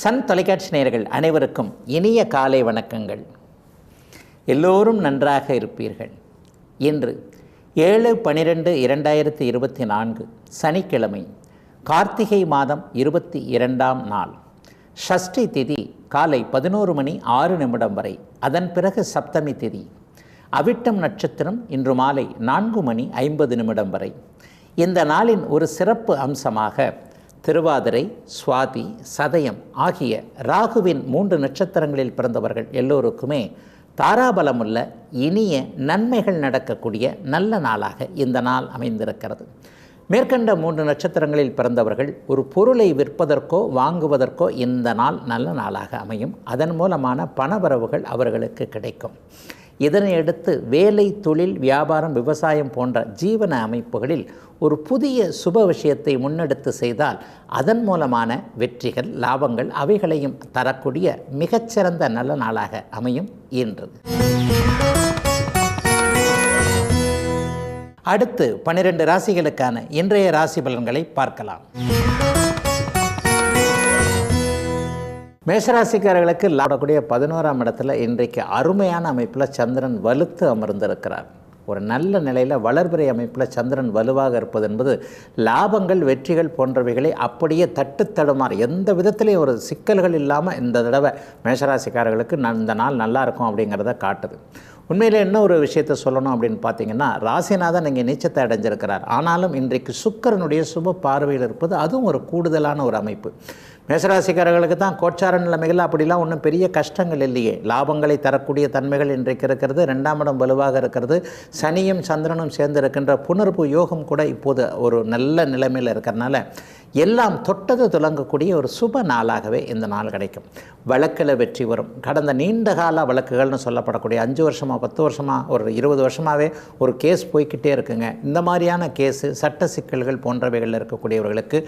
Sun தொலைக்காட்சி நேயர்கள் அனைவருக்கும் இனிய காலை வணக்கங்கள். எல்லோரும் நன்றாக இருப்பீர்கள். இன்று 7/12/2024 சனிக்கிழமை, கார்த்திகை மாதம் 22ஆம் நாள், ஷஷ்டி திதி காலை 11:06 வரை. அதன் பிறகு சப்தமி திதி, அவிட்டம் நட்சத்திரம் இன்று மாலை 4:50 வரை. இந்த நாளின் ஒரு சிறப்பு அம்சமாக திருவாதிரை, சுவாதி, சதயம் ஆகிய ராகுவின் 3 நட்சத்திரங்களில் பிறந்தவர்கள் எல்லோருக்குமே தாராபலமுள்ள இனிய நன்மைகள் நடக்கக்கூடிய நல்ல நாளாக இந்த நாள் அமைந்திருக்கிறது. மேற்கண்ட 3 நட்சத்திரங்களில் பிறந்தவர்கள் ஒரு பொருளை விற்பதற்கோ வாங்குவதற்கோ இந்த நாள் நல்ல நாளாக அமையும். அதன் மூலமான பணவரவுகள் அவர்களுக்கு கிடைக்கும். இதனை அடுத்து வேலை, தொழில், வியாபாரம், விவசாயம் போன்ற ஜீவன அமைப்புகளில் ஒரு புதிய சுப விஷயத்தை முன்னெடுத்து செய்தால் அதன் மூலமான வெற்றிகள், லாபங்கள் அவைகளையும் தரக்கூடிய மிகச்சிறந்த நல்ல நாளாக அமையும் இன்று. அடுத்து 12 ராசிகளுக்கான இன்றைய ராசி பலன்களை பார்க்கலாம். மேஷராசிக்காரர்களுக்கு லாபக்கூடிய 11ஆம் இடத்துல இன்றைக்கு அருமையான அமைப்பில் சந்திரன் வலுத்து அமர்ந்திருக்கிறார். ஒரு நல்ல நிலையில் வளர்பிறை அமைப்பில் சந்திரன் வலுவாக இருப்பது என்பது லாபங்கள், வெற்றிகள் போன்றவைகளை அப்படியே தட்டுத்தடுமாறு எந்த விதத்திலையும் ஒரு சிக்கல்கள் இல்லாமல் இந்த தடவை மேஷராசிக்காரர்களுக்கு இந்த நாள் நல்லா இருக்கும் அப்படிங்கிறத காட்டுது. உண்மையில் என்ன ஒரு விஷயத்தை சொல்லணும் அப்படின்னு பார்த்தீங்கன்னா, ராசிநாதன் இங்கே நீச்சத்தை அடைஞ்சிருக்கிறார். ஆனாலும் இன்றைக்கு சுக்கிரனுடைய சுப பார்வையில் இருப்பது அதுவும் ஒரு கூடுதலான ஒரு அமைப்பு. மேஷராசிக்காரர்களுக்கு தான் கோச்சார நிலைமைகள் அப்படிலாம் ஒன்றும் பெரிய கஷ்டங்கள் இல்லையே. லாபங்களை தரக்கூடிய தன்மைகள் இன்றைக்கு இருக்கிறது. 2ஆம் இடம் வலுவாக இருக்கிறது. சனியும் சந்திரனும் சேர்ந்து இருக்கின்ற புனர்பு யோகம் கூட இப்போது ஒரு நல்ல நிலைமையில் இருக்கிறதுனால எல்லாம் தொட்டது துலங்கக்கூடிய ஒரு சுப நாளாகவே இந்த நாள் கிடைக்கும். வழக்கில் வெற்றி வரும். கடந்த நீண்ட கால வழக்குகள்னு சொல்லப்படக்கூடிய 5 வருஷமாக 10 வருஷமாக ஒரு 20 வருஷமாகவே ஒரு கேஸ் போய்கிட்டே இருக்குங்க. இந்த மாதிரியான கேஸு, சட்ட சிக்கல்கள் போன்றவைகளில் இருக்கக்கூடியவர்களுக்கு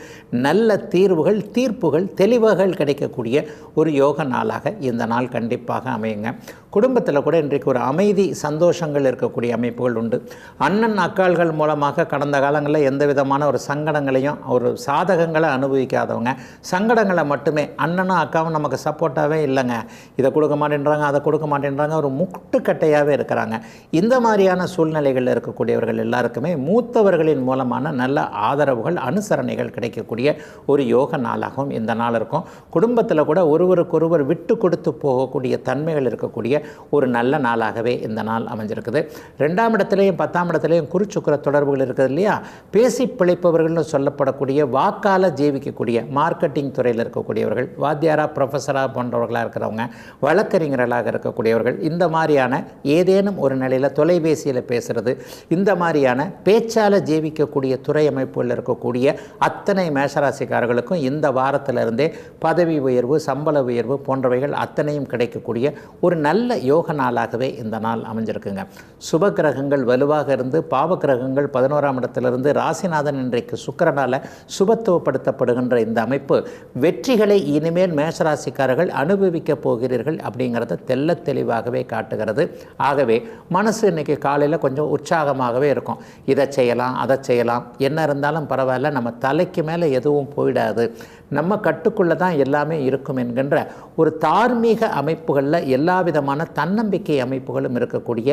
நல்ல தீர்வுகள், தீர்ப்புகள், தெளிவுகள் கிடைக்கக்கூடிய ஒரு யோக நாளாக இந்த நாள் கண்டிப்பாக அமையுங்க. குடும்பத்தில் கூட இன்றைக்கு ஒரு அமைதி, சந்தோஷங்கள் இருக்கக்கூடிய அமைப்புகள் உண்டு. அண்ணன் அக்காள்கள் மூலமாக கடந்த காலங்களில் எந்த விதமான ஒரு சங்கடங்களையும் ஒரு சாதகங்களை அனுபவிக்காதவங்க, சங்கடங்களை மட்டுமே, அண்ணனும் அக்காவும் நமக்கு சப்போர்ட்டாகவே இல்லைங்க, இதை கொடுக்க மாட்டேன்றாங்க, அதை கொடுக்க மாட்டேன்றாங்க, ஒரு முட்டுக்கட்டையாகவே இருக்கிறாங்க. இந்த மாதிரியான சூழ்நிலைகளில் இருக்கக்கூடியவர்கள் எல்லாருக்குமே மூத்தவர்களின் மூலமான நல்ல ஆதரவுகள், அனுசரணைகள் கிடைக்கக்கூடிய ஒரு யோக நாளாகவும் இந்த நாள் இருக்கும். குடும்பத்தில் கூட ஒருவருக்கொருவர் விட்டு கொடுத்து போகக்கூடிய தன்மைகள் இருக்கக்கூடிய ஒரு நல்ல நாளாகவே இந்த நாள் அமைஞ்சிருக்குது. 2ஆம் இடத்துலையும் 10ஆம் இடத்துலையும் குருச்சுக்கிர தொடர்புகள் இருக்குது இல்லையா. பேசி பிழைப்பவர்கள்னு சொல்லப்படக்கூடிய, வாக்கால் ஜீவிக்கக்கூடிய, மார்க்கெட்டிங் துறையில் இருக்கக்கூடியவர்கள், வாத்தியாராக, ப்ரொஃபஸராக போன்றவர்களாக இருக்கிறவங்க, வழக்கறிஞர்களாக இருக்கக்கூடியவர்கள், இந்த மாதிரியான ஏதேனும் ஒரு நிலையில் தொலைபேசியில் பேசுகிறது, இந்த மாதிரியான பேச்சால் ஜீவிக்கக்கூடிய துறை அமைப்புகளில் இருக்கக்கூடிய அத்தனை மேஷராசிக்காரர்களுக்கும் இந்த வாரத்திலிருந்தே பதவி உயர்வு, சம்பள உயர்வு போன்றவைகள் அத்தனையும் கிடைக்கக்கூடிய ஒரு நல்ல யோக நாளாகவே இந்த நாள் அமைஞ்சிருக்குங்க. சுப கிரகங்கள் வலுவாக இருந்து பாவ கிரகங்கள் 11ஆம் இடத்திலிருந்து ராசிநாதன் இன்றைக்கு சுக்கிரனால் சுபத்துவப்படுத்தப்படுகின்ற இந்த அமைப்பு வெற்றிகளை இனிமேல் மேஷராசிக்காரர்கள் அனுபவிக்கப் போகிறீர்கள் அப்படிங்கிறத தெல்ல தெளிவாகவே காட்டுகிறது. ஆகவே மனசு இன்றைக்கி காலையில் கொஞ்சம் உற்சாகமாகவே இருக்கும். இதை செய்யலாம், அதை செய்யலாம், என்ன இருந்தாலும் பரவாயில்ல, நம்ம தலைக்கு மேலே எதுவும் போயிடாது, நம்ம கட்டுக்குள்ளே தான் எல்லாமே இருக்கும் என்கின்ற ஒரு தார்மீக அமைப்புகளில் எல்லா விதமான தன்னம்பிக்கை அமைப்புகளும் இருக்கக்கூடிய,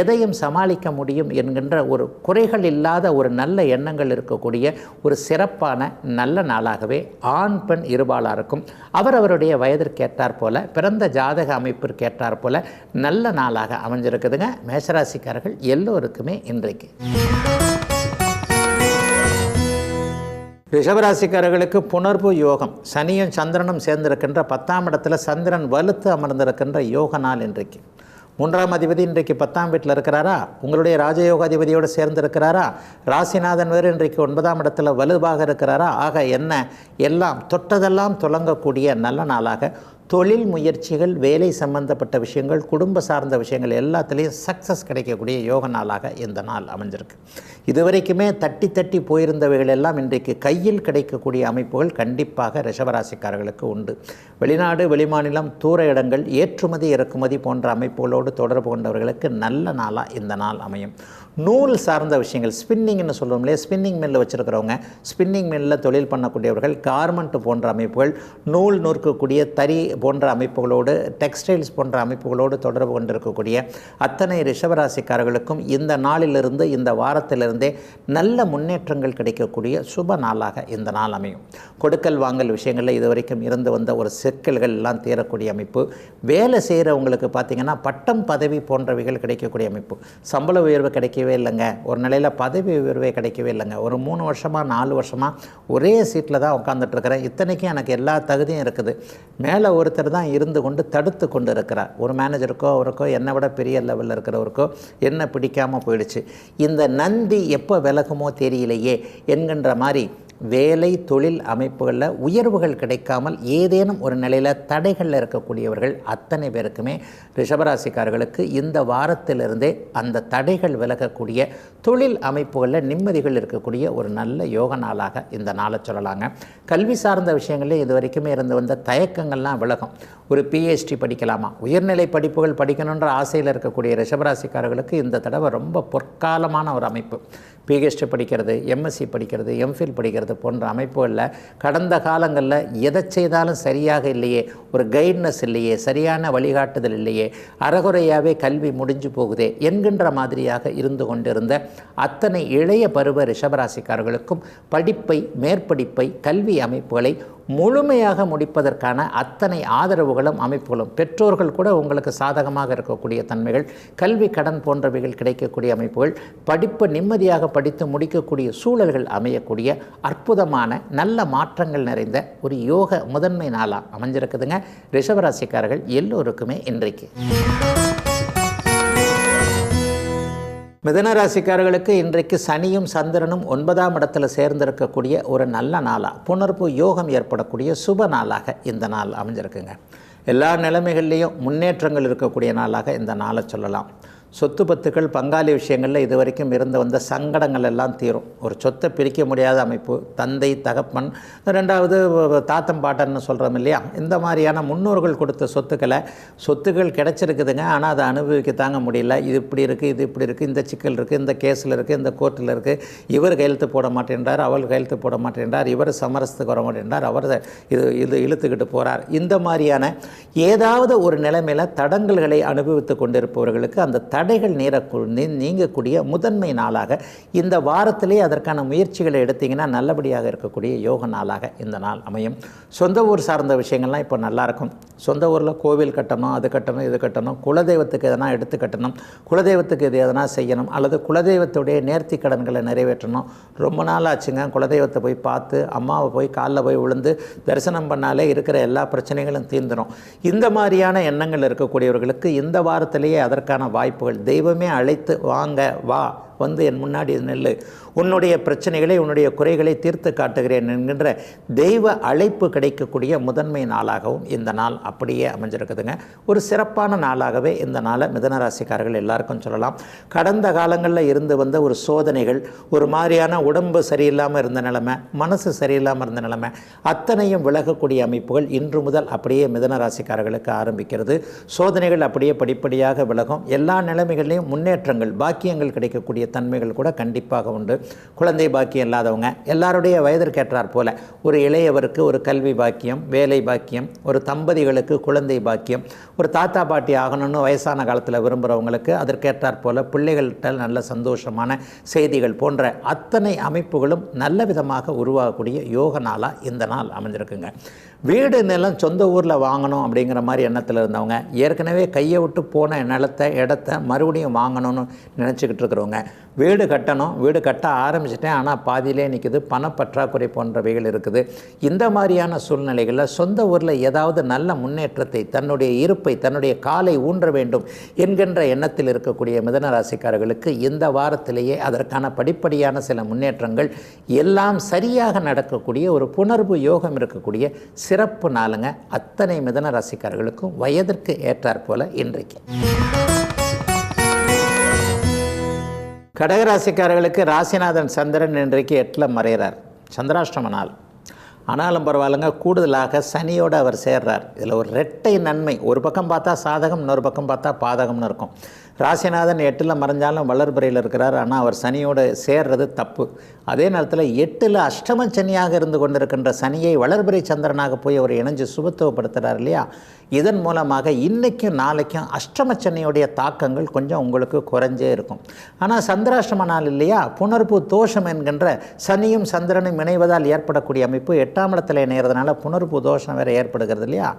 எதையும் சமாளிக்க முடியும் என்கின்ற ஒரு குறைகள் இல்லாத ஒரு நல்ல எண்ணங்கள் இருக்கக்கூடிய ஒரு சிறப்பான நல்ல நாளாகவே ஆண் பெண் இருபாலாருக்கும் அவரவருடைய வயதிற்கேற்றார் போல, பிறந்த ஜாதக அமைப்பிற்கேற்றார் போல நல்ல நாளாக அமைஞ்சிருக்குதுங்க. மேஷராசிக்காரர்கள் எல்லோருக்குமே இன்றைக்கு. ரிஷபராசிக்காரர்களுக்கு புனர்பு யோகம், சனியும் சந்திரனும் சேர்ந்திருக்கின்ற 10ஆம் இடத்துல சந்திரன் வலுத்து அமர்ந்திருக்கின்ற யோக நாள் இன்றைக்கு. 3ஆம் அதிபதி இன்றைக்கு 10ஆம் வீட்டில் இருக்கிறாரா, உங்களுடைய ராஜயோக அதிபதியோடு சேர்ந்து இருக்கிறாரா. ராசிநாதன் வேறு இன்றைக்கு 9ஆம் இடத்துல வலுவாக இருக்கிறாரா. ஆக என்ன, எல்லாம் தொட்டதெல்லாம் துலங்கக்கூடிய நல்ல நாளாக தொழில் முயற்சிகள், வேலை சம்பந்தப்பட்ட விஷயங்கள், குடும்ப சார்ந்த விஷயங்கள் எல்லாத்துலேயும் சக்ஸஸ் கிடைக்கக்கூடிய யோக நாளாக இந்த நாள் அமைஞ்சிருக்கு. இதுவரைக்குமே தட்டி தட்டி போயிருந்தவைகள் எல்லாம் இன்றைக்கு கையில் கிடைக்கக்கூடிய அமைப்புகள் கண்டிப்பாக ரிஷபராசிக்காரர்களுக்கு உண்டு. வெளிநாடு, வெளிமாநிலம், தூர இடங்கள், ஏற்றுமதி இறக்குமதி போன்ற அமைப்புகளோடு தொடர்பு கொண்டவர்களுக்கு நல்ல நாளாக இந்த நாள் அமையும். நூல் சார்ந்த விஷயங்கள், ஸ்பின்னிங்னு சொல்லுவோம் இல்லையா, ஸ்பின்னிங் மில்லில் வச்சுருக்கிறவங்க, ஸ்பின்னிங் மில்லில் தொழில் பண்ணக்கூடியவர்கள், கார்மெண்ட் போன்ற அமைப்புகள், நூல் நூற்கக்கூடிய தறி போன்ற அமைப்புகளோடு, டெக்ஸ்டைல்ஸ் போன்ற அமைப்புகளோடு தொடர்பு கொண்டிருக்கக்கூடிய அத்தனை ரிஷபராசிக்காரர்களுக்கும் இந்த நாளிலிருந்து, இந்த வாரத்திலிருந்தே நல்ல முன்னேற்றங்கள் கிடைக்கக்கூடிய சுப நாளாக இந்த நாள் அமையும். கொடுக்கல் வாங்கல் விஷயங்களில் இதுவரைக்கும் இருந்து வந்த ஒரு சிக்கல்கள் எல்லாம் தீரக்கூடிய அமைப்பு. வேலை செய்கிறவங்களுக்கு பார்த்திங்கன்னா பட்டம் பதவி போன்றவைகள் கிடைக்கக்கூடிய அமைப்பு. சம்பள உயர்வு கிடைக்கவே இல்லைங்க, ஒரு நிலையில் பதவி உயர்வே கிடைக்கவே இல்லைங்க, ஒரு 3 வருஷமாக 4 வருஷமாக ஒரே சீட்டில் தான் உட்காந்துட்ருக்கிறேன், இத்தனைக்கும் எனக்கு எல்லா தகுதியும் இருக்குது, மேலே ஒருத்தர் தான் இருந்து கொண்டு தடுத்து கொண்டு இருக்கிறார், ஒரு மேனேஜருக்கோ அவருக்கோ என்னை விட பெரிய லெவலில் இருக்கிறவருக்கோ என்ன பிடிக்காமல் போயிடுச்சு, இந்த நந்தி எப்போ விலகுமோ தெரியலையே என்கின்ற மாதிரி வேலை தொழில் அமைப்புகளில் உயர்வுகள் கிடைக்காமல் ஏதேனும் ஒரு நிலையில் தடைகளில் இருக்கக்கூடியவர்கள் அத்தனை பேருக்குமே ரிஷபராசிக்காரர்களுக்கு இந்த வாரத்திலிருந்தே அந்த தடைகள் விலகக்கூடிய தொழில் அமைப்புகளில் நிம்மதிகள் இருக்கக்கூடிய ஒரு நல்ல யோக நாளாக இந்த நாளை சொல்லலாங்க. கல்வி சார்ந்த விஷயங்களே இது வரைக்குமே இருந்து வந்த தயக்கங்கள்லாம் விலகும். ஒரு பிஹெச்டி படிக்கலாமா, உயர்நிலை படிப்புகள் படிக்கணுன்ற ஆசையில் இருக்கக்கூடிய ரிஷபராசிக்காரர்களுக்கு இந்த தடவை ரொம்ப பொற்காலமான ஒரு அமைப்பு. பிஹெச்டி படிக்கிறது, எம்எஸ்சி படிக்கிறது, எம்ஃபில் படிக்கிறது போன்ற அமைப்புகளில் கடந்த காலங்களில் எதை செய்தாலும் சரியாக இல்லையே, ஒரு கைட்னஸ் இல்லையே, சரியான வழிகாட்டுதல் இல்லையே, அறகுறையாகவே கல்வி முடிஞ்சு போகுதே என்கின்ற மாதிரியாக இருந்து கொண்டிருந்த அத்தனை இளைய பருவ ரிஷபராசிக்காரர்களுக்கும் படிப்பை, மேற்படிப்பை, கல்வி அமைப்புகளை முழுமையாக முடிப்பதற்கான அத்தனை ஆதரவுகளும் அமைப்புகளும், பெற்றோர்கள் கூட உங்களுக்கு சாதகமாக இருக்கக்கூடிய தன்மைகள், கல்வி கடன் போன்றவைகள் கிடைக்கக்கூடிய அமைப்புகள், படிப்பு நிம்மதியாக படித்து முடிக்கக்கூடிய சூழல்கள் அமையக்கூடிய அற்புதமான நல்ல மாற்றங்கள் நிறைந்த ஒரு யோக முதன்மை நாளாக அமைஞ்சிருக்குதுங்க ரிஷபராசிக்காரர்கள் எல்லோருக்குமே இன்றைக்கு. மிதனராசிக்காரர்களுக்கு இன்றைக்கு சனியும் சந்திரனும் 9ஆம் இடத்துல சேர்ந்திருக்கக்கூடிய ஒரு நல்ல நாளாக, புணர்வு யோகம் ஏற்படக்கூடிய சுப நாளாக இந்த நாள் அமைஞ்சிருக்குங்க. எல்லா நிலைமைகள்லேயும் முன்னேற்றங்கள் இருக்கக்கூடிய நாளாக இந்த நாளை சொல்லலாம். சொத்து பத்துக்கள், பங்காளி விஷயங்களில் இது வரைக்கும் இருந்து வந்த சங்கடங்கள் எல்லாம் தீரும். ஒரு சொத்தை பிரிக்க முடியாத அமைப்பு, தந்தை தகப்பன், ரெண்டாவது தாத்தம் பாட்டன்னு சொல்கிறோம் இல்லையா, இந்த மாதிரியான முன்னோர்கள் கொடுத்த சொத்துக்கள் கிடச்சிருக்குதுங்க, ஆனால் அதை அனுபவிக்க தாங்க முடியல, இது இப்படி இருக்குது, இது இப்படி இருக்குது, இந்த சிக்கல் இருக்குது, இந்த கேஸில் இருக்குது, இந்த கோர்ட்டில் இருக்குது, இவர் கையெழுத்து போட மாட்டேன்றார், அவள் கையெழுத்து போட மாட்டேன்றார், இவர் சமரசத்துக்கு வர மாட்டேன்றார், அவர் இது இழுத்துக்கிட்டு போகிறார், இந்த மாதிரியான ஏதாவது ஒரு நிலைமையில் தடங்கல்களை அனுபவித்து கொண்டிருப்பவர்களுக்கு அந்த தடைகள் நீங்கக்கூடிய முதன்மை நாளாக இந்த வாரத்திலே அதற்கான முயற்சிகளை எடுத்தீங்கன்னா நல்லபடியாக இருக்கக்கூடிய யோக நாளாக இந்த நாள் அமையும். சொந்த ஊர் சார்ந்த விஷயங்கள்லாம் இப்போ நல்லாயிருக்கும். சொந்த ஊரில் கோவில் கட்டணும், அது கட்டணும், இது கட்டணும், குலதெய்வத்துக்கு எதனா எடுத்து கட்டணும், குலதெய்வத்துக்கு இது எதனா செய்யணும், அல்லது குலதெய்வத்துடைய நேர்த்தி கடன்களை நிறைவேற்றணும். ரொம்ப நாள் ஆச்சுங்க, குலதெய்வத்தை போய் பார்த்து அம்மாவை போய் காலில் போய் விழுந்து தரிசனம் பண்ணாலே இருக்கிற எல்லா பிரச்சனைகளும் தீர்ந்துடும். இந்த மாதிரியான எண்ணங்கள் இருக்கக்கூடியவர்களுக்கு இந்த வாரத்திலேயே அதற்கான வாய்ப்புகள், தெய்வமே அழைத்து வாங்க, வா வந்து என் முன்னாடி நெல்லு, உன்னுடைய பிரச்சனைகளை, உன்னுடைய குறைகளை தீர்த்து காட்டுகிறேன் என்கின்ற தெய்வ அழைப்பு கிடைக்கக்கூடிய முதன்மை நாளாகவும் இந்த நாள் அப்படியே அமைஞ்சிருக்குதுங்க. ஒரு சிறப்பான நாளாகவே இந்த நாளை மிதனராசிக்காரர்கள் எல்லாருக்கும் சொல்லலாம். கடந்த காலங்களில் இருந்து வந்த ஒரு சோதனைகள், ஒரு மாதிரியான உடம்பு சரியில்லாமல் இருந்த நிலைமை, மனசு சரியில்லாமல் இருந்த நிலைமை, அத்தனையும் விலகக்கூடிய அமைப்புகள் இன்று முதல் அப்படியே மிதனராசிக்காரர்களுக்கு ஆரம்பிக்கிறது. சோதனைகள் அப்படியே படிப்படியாக விலகும். எல்லா நிலைமைகளையும் முன்னேற்றங்கள், பாக்கியங்கள் கிடைக்கக்கூடிய தன்மைகள் கூட கண்டிப்பாக உண்டு. குழந்தை பாக்கியம் இல்லாதவங்க எல்லாருடைய வயதிற்கேற்றார் போல ஒரு இளையவருக்கு ஒரு கல்வி பாக்கியம், வேலை பாக்கியம், ஒரு தம்பதிகளுக்கு குழந்தை பாக்கியம், ஒரு தாத்தா பாட்டி ஆகணும்னு வயசான காலத்தில் விரும்புகிறவங்களுக்கு அதற்கேற்றார் போல பிள்ளைகள்கிட்ட நல்ல சந்தோஷமான செய்திகள் போன்ற அத்தனை அமைப்புகளும் நல்ல விதமாக உருவாகக்கூடிய யோக நாளாக இந்த நாள் அமைஞ்சிருக்குங்க. வீடு நிலம் சொந்த ஊரில் வாங்கணும் அப்படிங்கிற மாதிரி எண்ணத்தில் இருந்தவங்க, ஏற்கனவே கையை விட்டு போன நிலத்தை இடத்த மறுபடியும் வாங்கணும்னு நினச்சிக்கிட்டு இருக்கிறவங்க, வீடு கட்டணும், வீடு கட்ட ஆரம்பிச்சிட்டேன், ஆனால் பாதியிலே நிற்குது, பணப்பற்றாக்குறை போன்றவைகள் இருக்குது. இந்த மாதிரியான சூழ்நிலைகளில் சொந்த ஊரில் ஏதாவது நல்ல முன்னேற்றத்தை, தன்னுடைய இருப்பை, தன்னுடைய காலை ஊன்ற வேண்டும் என்கின்ற எண்ணத்தில் இருக்கக்கூடிய மிதுன ராசிக்காரர்களுக்கு இந்த வாரத்திலேயே அதற்கான படிப்படியான சில முன்னேற்றங்கள் எல்லாம் சரியாக நடக்கக்கூடிய ஒரு புணர்வு யோகம் இருக்கக்கூடிய சிறப்பு நாளுங்க. அத்தனை மிதுன ராசிக்காரர்களுக்கும் வயதிற்கு ஏற்றாற்போல இன்றைக்கு. கடகராசிக்காரர்களுக்கு ராசிநாதன் சந்திரன் இன்றைக்கு 8ல் மறைகிறார். சந்திராஷ்டம நாள். ஆனாலும் பரவாயில்லைங்க, கூடுதலாக சனியோடு அவர் சேர்றார். இதில் ஒரு இரட்டை நன்மை. ஒரு பக்கம் பார்த்தா சாதகம், இன்னொரு பக்கம் பார்த்தா பாதகம்னு இருக்கும். ராசிநாதன் 8ல் மறைஞ்சாலும் வளர்பிறையில் இருக்கிறார். ஆனால் அவர் சனியோடு சேர்றது தப்பு. அதே நேரத்தில் 8ல் அஷ்டம சனியாக இருந்து கொண்டிருக்கின்ற சனியை வளர்பிறை சந்திரனாக போய் அவர் இணைஞ்சு சுபத்துவப்படுத்துகிறார் இல்லையா? இதன் மூலமாக இன்றைக்கும் நாளைக்கும் அஷ்டம சனியுடைய தாக்கங்கள் கொஞ்சம் உங்களுக்கு குறைஞ்சே இருக்கும். ஆனால் சந்திராஷ்டம நாள் இல்லையா? புணர்வு தோஷம் என்கின்ற சனியும் சந்திரனும் இணைவதால் ஏற்படக்கூடிய அமைப்பு 8ஆம் இடத்துல இணைகிறதுனால புணர்வு தோஷம் வேறு ஏற்படுகிறது இல்லையா?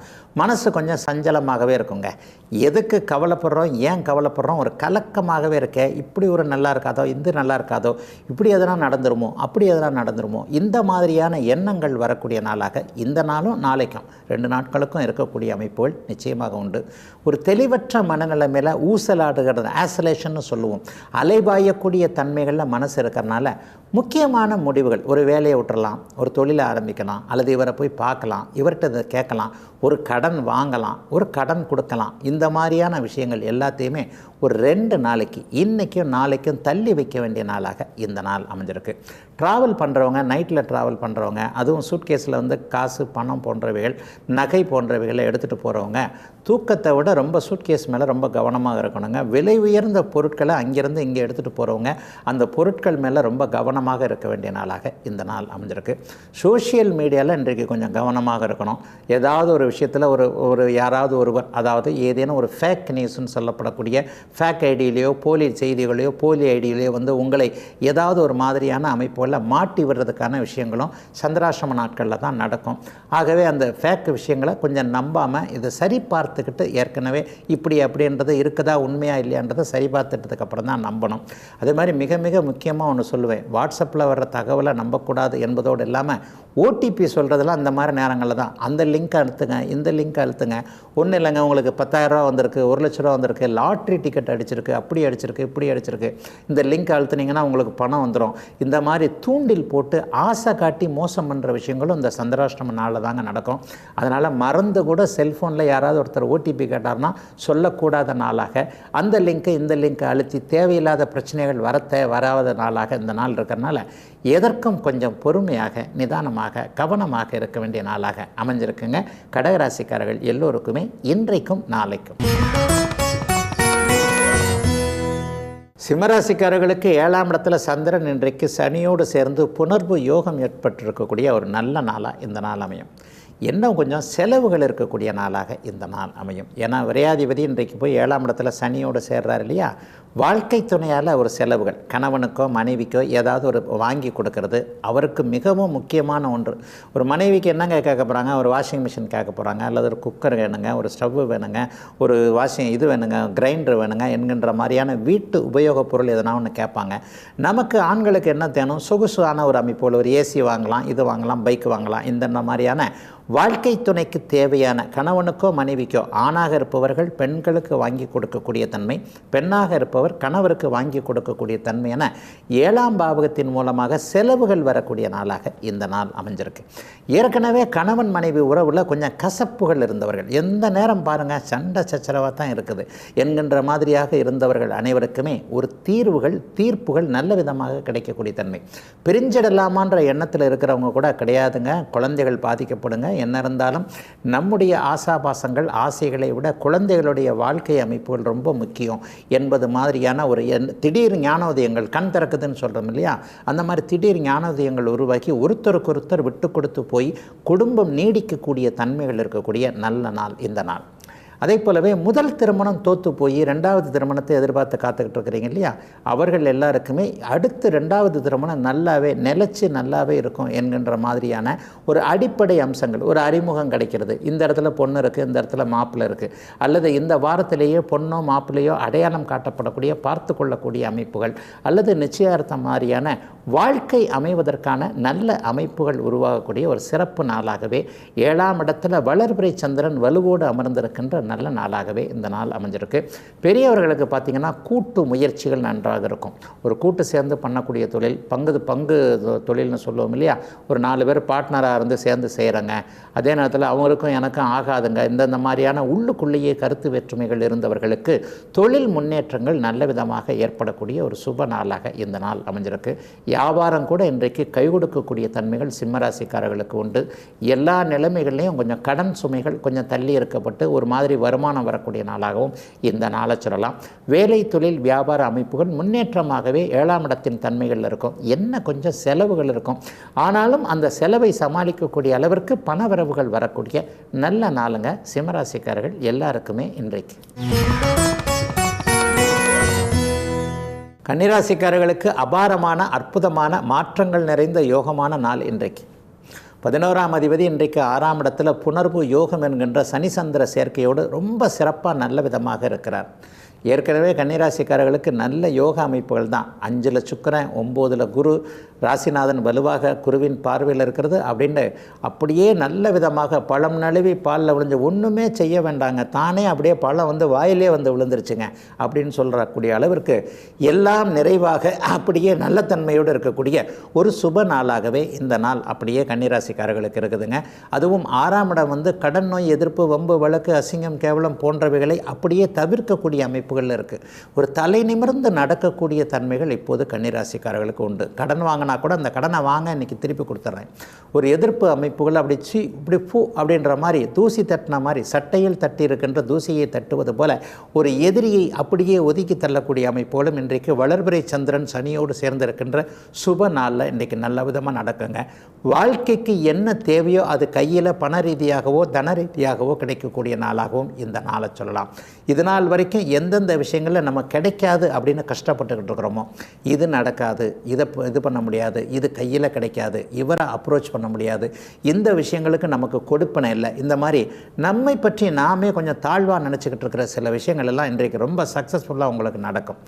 மனசு கொஞ்சம் சஞ்சலமாகவே இருக்குங்க. எதுக்கு கவலைப்படுறோம், ஏன் கவலைப்படுறோம், ஒரு கலக்கமாகவே இருக்கே. இப்படி ஒரு நல்லா இருக்காதோ, இது நல்லா இருக்காதோ, இப்படி எதனா நடந்துருமோ, அப்படி எதனா நடந்துருமோ, இந்த மாதிரியான எண்ணங்கள் வரக்கூடிய நாளாக இந்த நாளும் நாளைக்கும் 2 நாட்களுக்கும் இருக்கக்கூடிய அமைப்புகள் நிச்சயமாக உண்டு. ஒரு தெளிவற்ற மனநிலைமையில் ஊசலாடுகிறது, ஆசோலேஷன்னு சொல்லுவோம். அலைபாயக்கூடிய தன்மைகளில் மனசு இருக்கிறனால முக்கியமான முடிவுகள், ஒரு வேலையை விட்டுறலாம், ஒரு தொழிலை ஆரம்பிக்கலாம், அல்லது இவரை போய் பார்க்கலாம், இவர்கிட்ட இதை கேட்கலாம், ஒரு கடன் வாங்கலாம், ஒரு கடன் கொடுக்கலாம், இந்த மாதிரியான விஷயங்கள் எல்லாத்தையுமே ஒரு 2 நாளைக்கு, இன்றைக்கும் நாளைக்கும் தள்ளி வைக்க வேண்டிய நாளாக இந்த நாள் அமைஞ்சிருக்கு. ட்ராவல் பண்ணுறவங்க, நைட்டில் ட்ராவல் பண்ணுறவங்க, அதுவும் சூட்கேஸில் வந்து காசு, பணம் போன்றவைகள், நகை போன்றவைகளை எடுத்துகிட்டு போகிறவங்க தூக்கத்தை விட ரொம்ப சூட்கேஸ் மேலே ரொம்ப கவனமாக இருக்கணுங்க. விலை உயர்ந்த பொருட்களை அங்கேருந்து இங்கே எடுத்துகிட்டு போகிறவங்க அந்த பொருட்கள் மேலே ரொம்ப கவனமாக இருக்க வேண்டிய நாளாக இந்த நாள் அமைஞ்சிருக்கு. சோஷியல் மீடியாவில் இன்றைக்கு கொஞ்சம் கவனமாக இருக்கணும். ஏதாவது ஒரு விஷயத்தில் ஒரு யாராவது ஒருவர், அதாவது ஏதேனும் ஒரு ஃபேக் நியூஸ்ன்னு சொல்லப்படக்கூடிய ஃபேக் ஐடியிலையோ, போலி செய்திகளையோ, போலி ஐடியிலையோ வந்து உங்களை ஏதாவது ஒரு மாதிரியான அமைப்புகளில் மாட்டி விடுறதுக்கான விஷயங்களும் சந்திராஷ்டம நாட்களில் தான் நடக்கும். ஆகவே அந்த ஃபேக் விஷயங்களை கொஞ்சம் நம்பாமல் இதை சரி பார்த்துக்கிட்டு, ஏற்கனவே இப்படி அப்படின்றது இருக்குதா, உண்மையாக இல்லையான்றதை சரி பார்த்துட்டதுக்கப்புறம் தான் நம்பணும். அதே மாதிரி மிக மிக முக்கியமாக ஒன்று சொல்லுவேன், வாட்ஸ்அப்பில் வர்ற தகவலை நம்பக்கூடாது என்பதோடு இல்லாமல் ஓடிபி சொல்கிறதுலாம் அந்த மாதிரி நேரங்களில் தான். அந்த லிங்க்கை அழுத்துங்க, இந்த லிங்க்கை அழுத்துங்க. ஒன்றும் இல்லைங்க, உங்களுக்கு 10,000 ரூபா வந்திருக்கு, 1 லட்ச ரூபா வந்திருக்கு, லாட்ரி டிக்கெட் அடிச்சிருக்கு, அப்படி அடிச்சிருக்கு, இப்படி அடிச்சிருக்கு, இந்த லிங்க் அழுத்துனீங்கன்னா உங்களுக்கு பணம் வந்துடும். இந்த மாதிரி தூண்டில் போட்டு ஆசை காட்டி மோசம் பண்ணுற விஷயங்களும் இந்த சந்திராஷ்டம நாளில் தாங்க நடக்கும். அதனால் மறந்து கூட செல்ஃபோனில் யாராவது ஒருத்தர் ஓடிபி கேட்டார்னா சொல்லக்கூடாத நாளாக, அந்த லிங்க்கை இந்த லிங்க்கை அழுத்தி தேவையில்லாத பிரச்சனைகள் வராத நாளாக இந்த நாள் இருக்கிறனால எதற்கும் கொஞ்சம் பொறுமையாக, நிதானமாக, கவனமாக இருக்க வேண்டிய நாளாக அமைஞ்சிருக்குங்க. கடகராசிக்காரர்கள் எல்லோருக்குமே இன்றைக்கும் நாளைக்கும். சிம்மராசிக்காரர்களுக்கு 7ஆம் இடத்துல சந்திரன் இன்றைக்கு சனியோடு சேர்ந்து புணர்வு யோகம் ஏற்பட்டிருக்கக்கூடிய ஒரு நல்ல நாளாக இந்த நாள் அமையும். இன்னும் கொஞ்சம் செலவுகள் இருக்கக்கூடிய நாளாக இந்த நாள் அமையும். ஏன்னா விரையாதிபதி இன்றைக்கு போய் 7ஆம் இடத்துல சனியோடு சேர்றார் இல்லையா? வாழ்க்கை துணையால் ஒரு செலவுகள், கணவனுக்கோ மனைவிக்கோ ஏதாவது ஒரு வாங்கி கொடுக்கறது அவருக்கு மிகவும் முக்கியமான ஒன்று. ஒரு மனைவிக்கு என்னங்க கேட்க போகிறாங்க, ஒரு வாஷிங் மிஷின் கேட்க போகிறாங்க, அல்லது ஒரு குக்கர் வேணுங்க, ஒரு ஸ்டவ் வேணுங்க, ஒரு இது வேணுங்க, கிரைண்டர் வேணுங்க என்கின்ற மாதிரியான வீட்டு உபயோகப் பொருள் எதனா ஒன்று கேட்பாங்க. நமக்கு ஆண்களுக்கு என்ன தேணும், சொகுசான ஒரு அமைப்போல் ஒரு ஏசி வாங்கலாம், இது வாங்கலாம், பைக் வாங்கலாம். இந்த மாதிரியான வாழ்க்கை துணைக்கு தேவையான, கணவனுக்கோ மனைவிக்கோ, ஆணாக இருப்பவர்கள் பெண்களுக்கு வாங்கி கொடுக்கக்கூடிய தன்மை, பெண்ணாக இருப்பவர் கணவருக்கு வாங்கி கொடுக்கக்கூடிய தன்மை என 7ஆம் பாவகத்தின் மூலமாக செலவுகள் வரக்கூடிய நாளாக இந்த நாள் அமைஞ்சிருக்கு. ஏற்கனவே கணவன் மனைவி உறவில் கொஞ்சம் கசப்புகள் இருந்தவர்கள், எந்த நேரம் பாருங்கள் சண்டை சச்சரவாக தான் இருக்குது என்கின்ற மாதிரியாக இருந்தவர்கள் அனைவருக்குமே ஒரு தீர்ப்புகள் நல்ல விதமாக கிடைக்கக்கூடிய தன்மை. பிரிஞ்சிடலாமான்ற எண்ணத்தில் இருக்கிறவங்க கூட கிடையாதுங்க, குழந்தைகள் பாதிக்கப்படுங்க. என்ன இருந்தாலும் நம்முடைய ஆசாபாசங்கள், ஆசைகளை விட குழந்தைகளுடைய வாழ்க்கை அமைப்புகள் ரொம்ப முக்கியம் என்பது மாதிரியான ஒரு திடீர் ஞானோதயங்கள், கண் திறக்குதுன்னு சொல்கிறோம் இல்லையா? அந்த மாதிரி திடீர் ஞானோதயங்கள் உருவாக்கி ஒருத்தருக்கொருத்தர் விட்டு கொடுத்து போய் குடும்பம் நீடிக்கக்கூடிய தன்மைகள் இருக்கக்கூடிய நல்ல நாள் இந்த நாள். அதே போலவே முதல் திருமணம் தோற்று போய் 2வது திருமணத்தை எதிர்பார்த்து காத்துக்கிட்டு இருக்கிறீங்க இல்லையா, அவர்கள் எல்லாருக்குமே அடுத்து 2வது திருமணம் நல்லாவே நிலச்சி நல்லாவே இருக்கும் என்கின்ற மாதிரியான ஒரு அடிப்படை அம்சங்கள், ஒரு அறிமுகம் கிடைக்கிறது. இந்த இடத்துல பொண்ணு இருக்குது, இந்த இடத்துல மாப்பிள்ளை இருக்குது, அல்லது இந்த வாரத்திலேயே பொண்ணோ மாப்பிள்ளையோ அடையாளம் காட்டப்படக்கூடிய பார்த்து கொள்ளக்கூடிய அமைப்புகள், அல்லது நிச்சயார்த்தம் மாதிரியான வாழ்க்கை அமைவதற்கான நல்ல அமைப்புகள் உருவாகக்கூடிய ஒரு சிறப்பு நாளாகவே 7ஆம் இடத்துல வளர்பிறை சந்திரன் வலுவோடு அமர்ந்திருக்கின்ற நல்ல நாளாகவே இந்த நாள் அமைஞ்சிருக்கு. பெரியவர்களுக்கு பார்த்திங்கன்னா கூட்டு முயற்சிகள் நன்றாக இருக்கும். ஒரு கூட்டு சேர்ந்து பண்ணக்கூடிய தொழில், பங்கு தொழில்னு சொல்லுவோம் இல்லையா, ஒரு 4 பேர் பார்ட்னராக இருந்து சேர்ந்து செய்கிறாங்க, அதே நேரத்தில் அவங்களுக்கும் எனக்கும் ஆகாதுங்க, இந்த மாதிரியான உள்ளுக்குள்ளேயே கருத்து வேற்றுமைகள் இருந்தவர்களுக்கு தொழில் முன்னேற்றங்கள் நல்ல விதமாக ஏற்படக்கூடிய ஒரு சுப நாளாக இந்த நாள் அமைஞ்சிருக்கு. வியாபாரம் கூட இன்றைக்கு கை கொடுக்கக்கூடிய தன்மைகள் சிம்மராசிக்காரர்களுக்கு உண்டு. எல்லா நிலைமைகள்லையும் கொஞ்சம் கடன் சுமைகள் கொஞ்சம் தள்ளி இருக்கப்பட்டு ஒரு மாதிரி வருமானம் வரக்கூடிய நாளாகவும் இந்த நாளை சொல்லலாம். வேலை தொழில் வியாபார அமைப்புகள் முன்னேற்றமாகவே 7ஆம் இடத்தின் தன்மைகள் இருக்கும். என்ன கொஞ்சம் செலவுகள் இருக்கும், ஆனாலும் அந்த செலவை சமாளிக்கக்கூடிய அளவிற்கு பணவரவுகள் வரக்கூடிய நல்ல நாளுங்க சிம்மராசிக்காரர்கள் எல்லாருக்குமே இன்றைக்கு. கன்னிராசிக்காரர்களுக்கு அபாரமான அற்புதமான மாற்றங்கள் நிறைந்த யோகமான நாள் இன்றைக்கு. 11ஆம் அதிபதி இன்றைக்கு 6ஆம் இடத்துல புணர்வு யோகம் என்கின்ற சனி சந்திர சேர்க்கையோடு ரொம்ப சிறப்பாக நல்ல விதமாக இருக்கிறார். ஏற்கனவே கன்னிராசிக்காரர்களுக்கு நல்ல யோக அமைப்புகள் தான். 5ல் சுக்கிரன், 9ல் குரு, ராசிநாதன் வலுவாக குருவின் பார்வையில் இருக்கிறது. அப்படின்னு அப்படியே நல்ல விதமாக பழம் நழுவி பாலில் விழுந்து ஒன்றுமே செய்ய வேண்டாங்க, தானே அப்படியே பழம் வாயிலே விழுந்துருச்சுங்க அப்படின்னு சொல்கிறக்கூடிய அளவிற்கு எல்லாம் நிறைவாக அப்படியே நல்ல தன்மையோடு இருக்கக்கூடிய ஒரு சுப நாளாகவே இந்த நாள் அப்படியே கன்னிராசிக்காரர்களுக்கு இருக்குதுங்க. அதுவும் 6ஆம் இடம் கடன் நோய் எதிர்ப்பு, வம்பு வழக்கு, அசிங்கம் கேவலம் போன்றவைகளை அப்படியே தவிர்க்கக்கூடிய அமைப்புகள் இருக்குது. ஒரு தலை நிமிர்ந்து நடக்கக்கூடிய தன்மைகள் இப்போது கன்னிராசிக்காரர்களுக்கு உண்டு. கடன் வாங்கினா கூட அந்த கடனை வாங்க இன்றைக்கி திருப்பி கொடுத்துட்றேன். ஒரு எதிர்ப்பு அமைப்புகள் அப்படி இப்படி பூ அப்படின்ற மாதிரி தூசி தட்டின மாதிரி சட்டையில் தட்டி இருக்கின்ற தூசியை தட்டுவது போல ஒரு எதிரியை அப்படியே ஒதுக்கி தள்ளக்கூடிய அமைப்போலும் இன்றைக்கு வளர்பிறை சந்திரன் சனியோடு சேர்ந்திருக்கின்ற சுப நாளில் இன்றைக்கு நல்ல விதமாக நடக்குங்க. வாழ்க்கைக்கு என்ன தேவையோ அது கையில் பண ரீதியாகவோ தன ரீதியாகவோ கிடைக்கக்கூடிய நாளாகவும் இந்த நாளை சொல்லலாம். இது நாள் வரைக்கும் எந்தெந்த விஷயங்களில் நம்ம கிடைக்காது அப்படின்னு கஷ்டப்பட்டுக்கிட்டு இருக்கிறோமோ, இது நடக்காது, இது பண்ண முடியாது, இது கையில் கிடைக்காது, இவரை அப்ரோச் பண்ண முடியாது, இந்த விஷயங்களுக்கு நமக்கு கொடுப்பனை இல்லை, இந்த மாதிரி நம்மை பற்றி நாமே கொஞ்சம் தாழ்வாக நினச்சிக்கிட்டு இருக்கிற சில விஷயங்கள் எல்லாம் இன்றைக்கு ரொம்ப சக்ஸஸ்ஃபுல்லாக உங்களுக்கு நடக்கும்.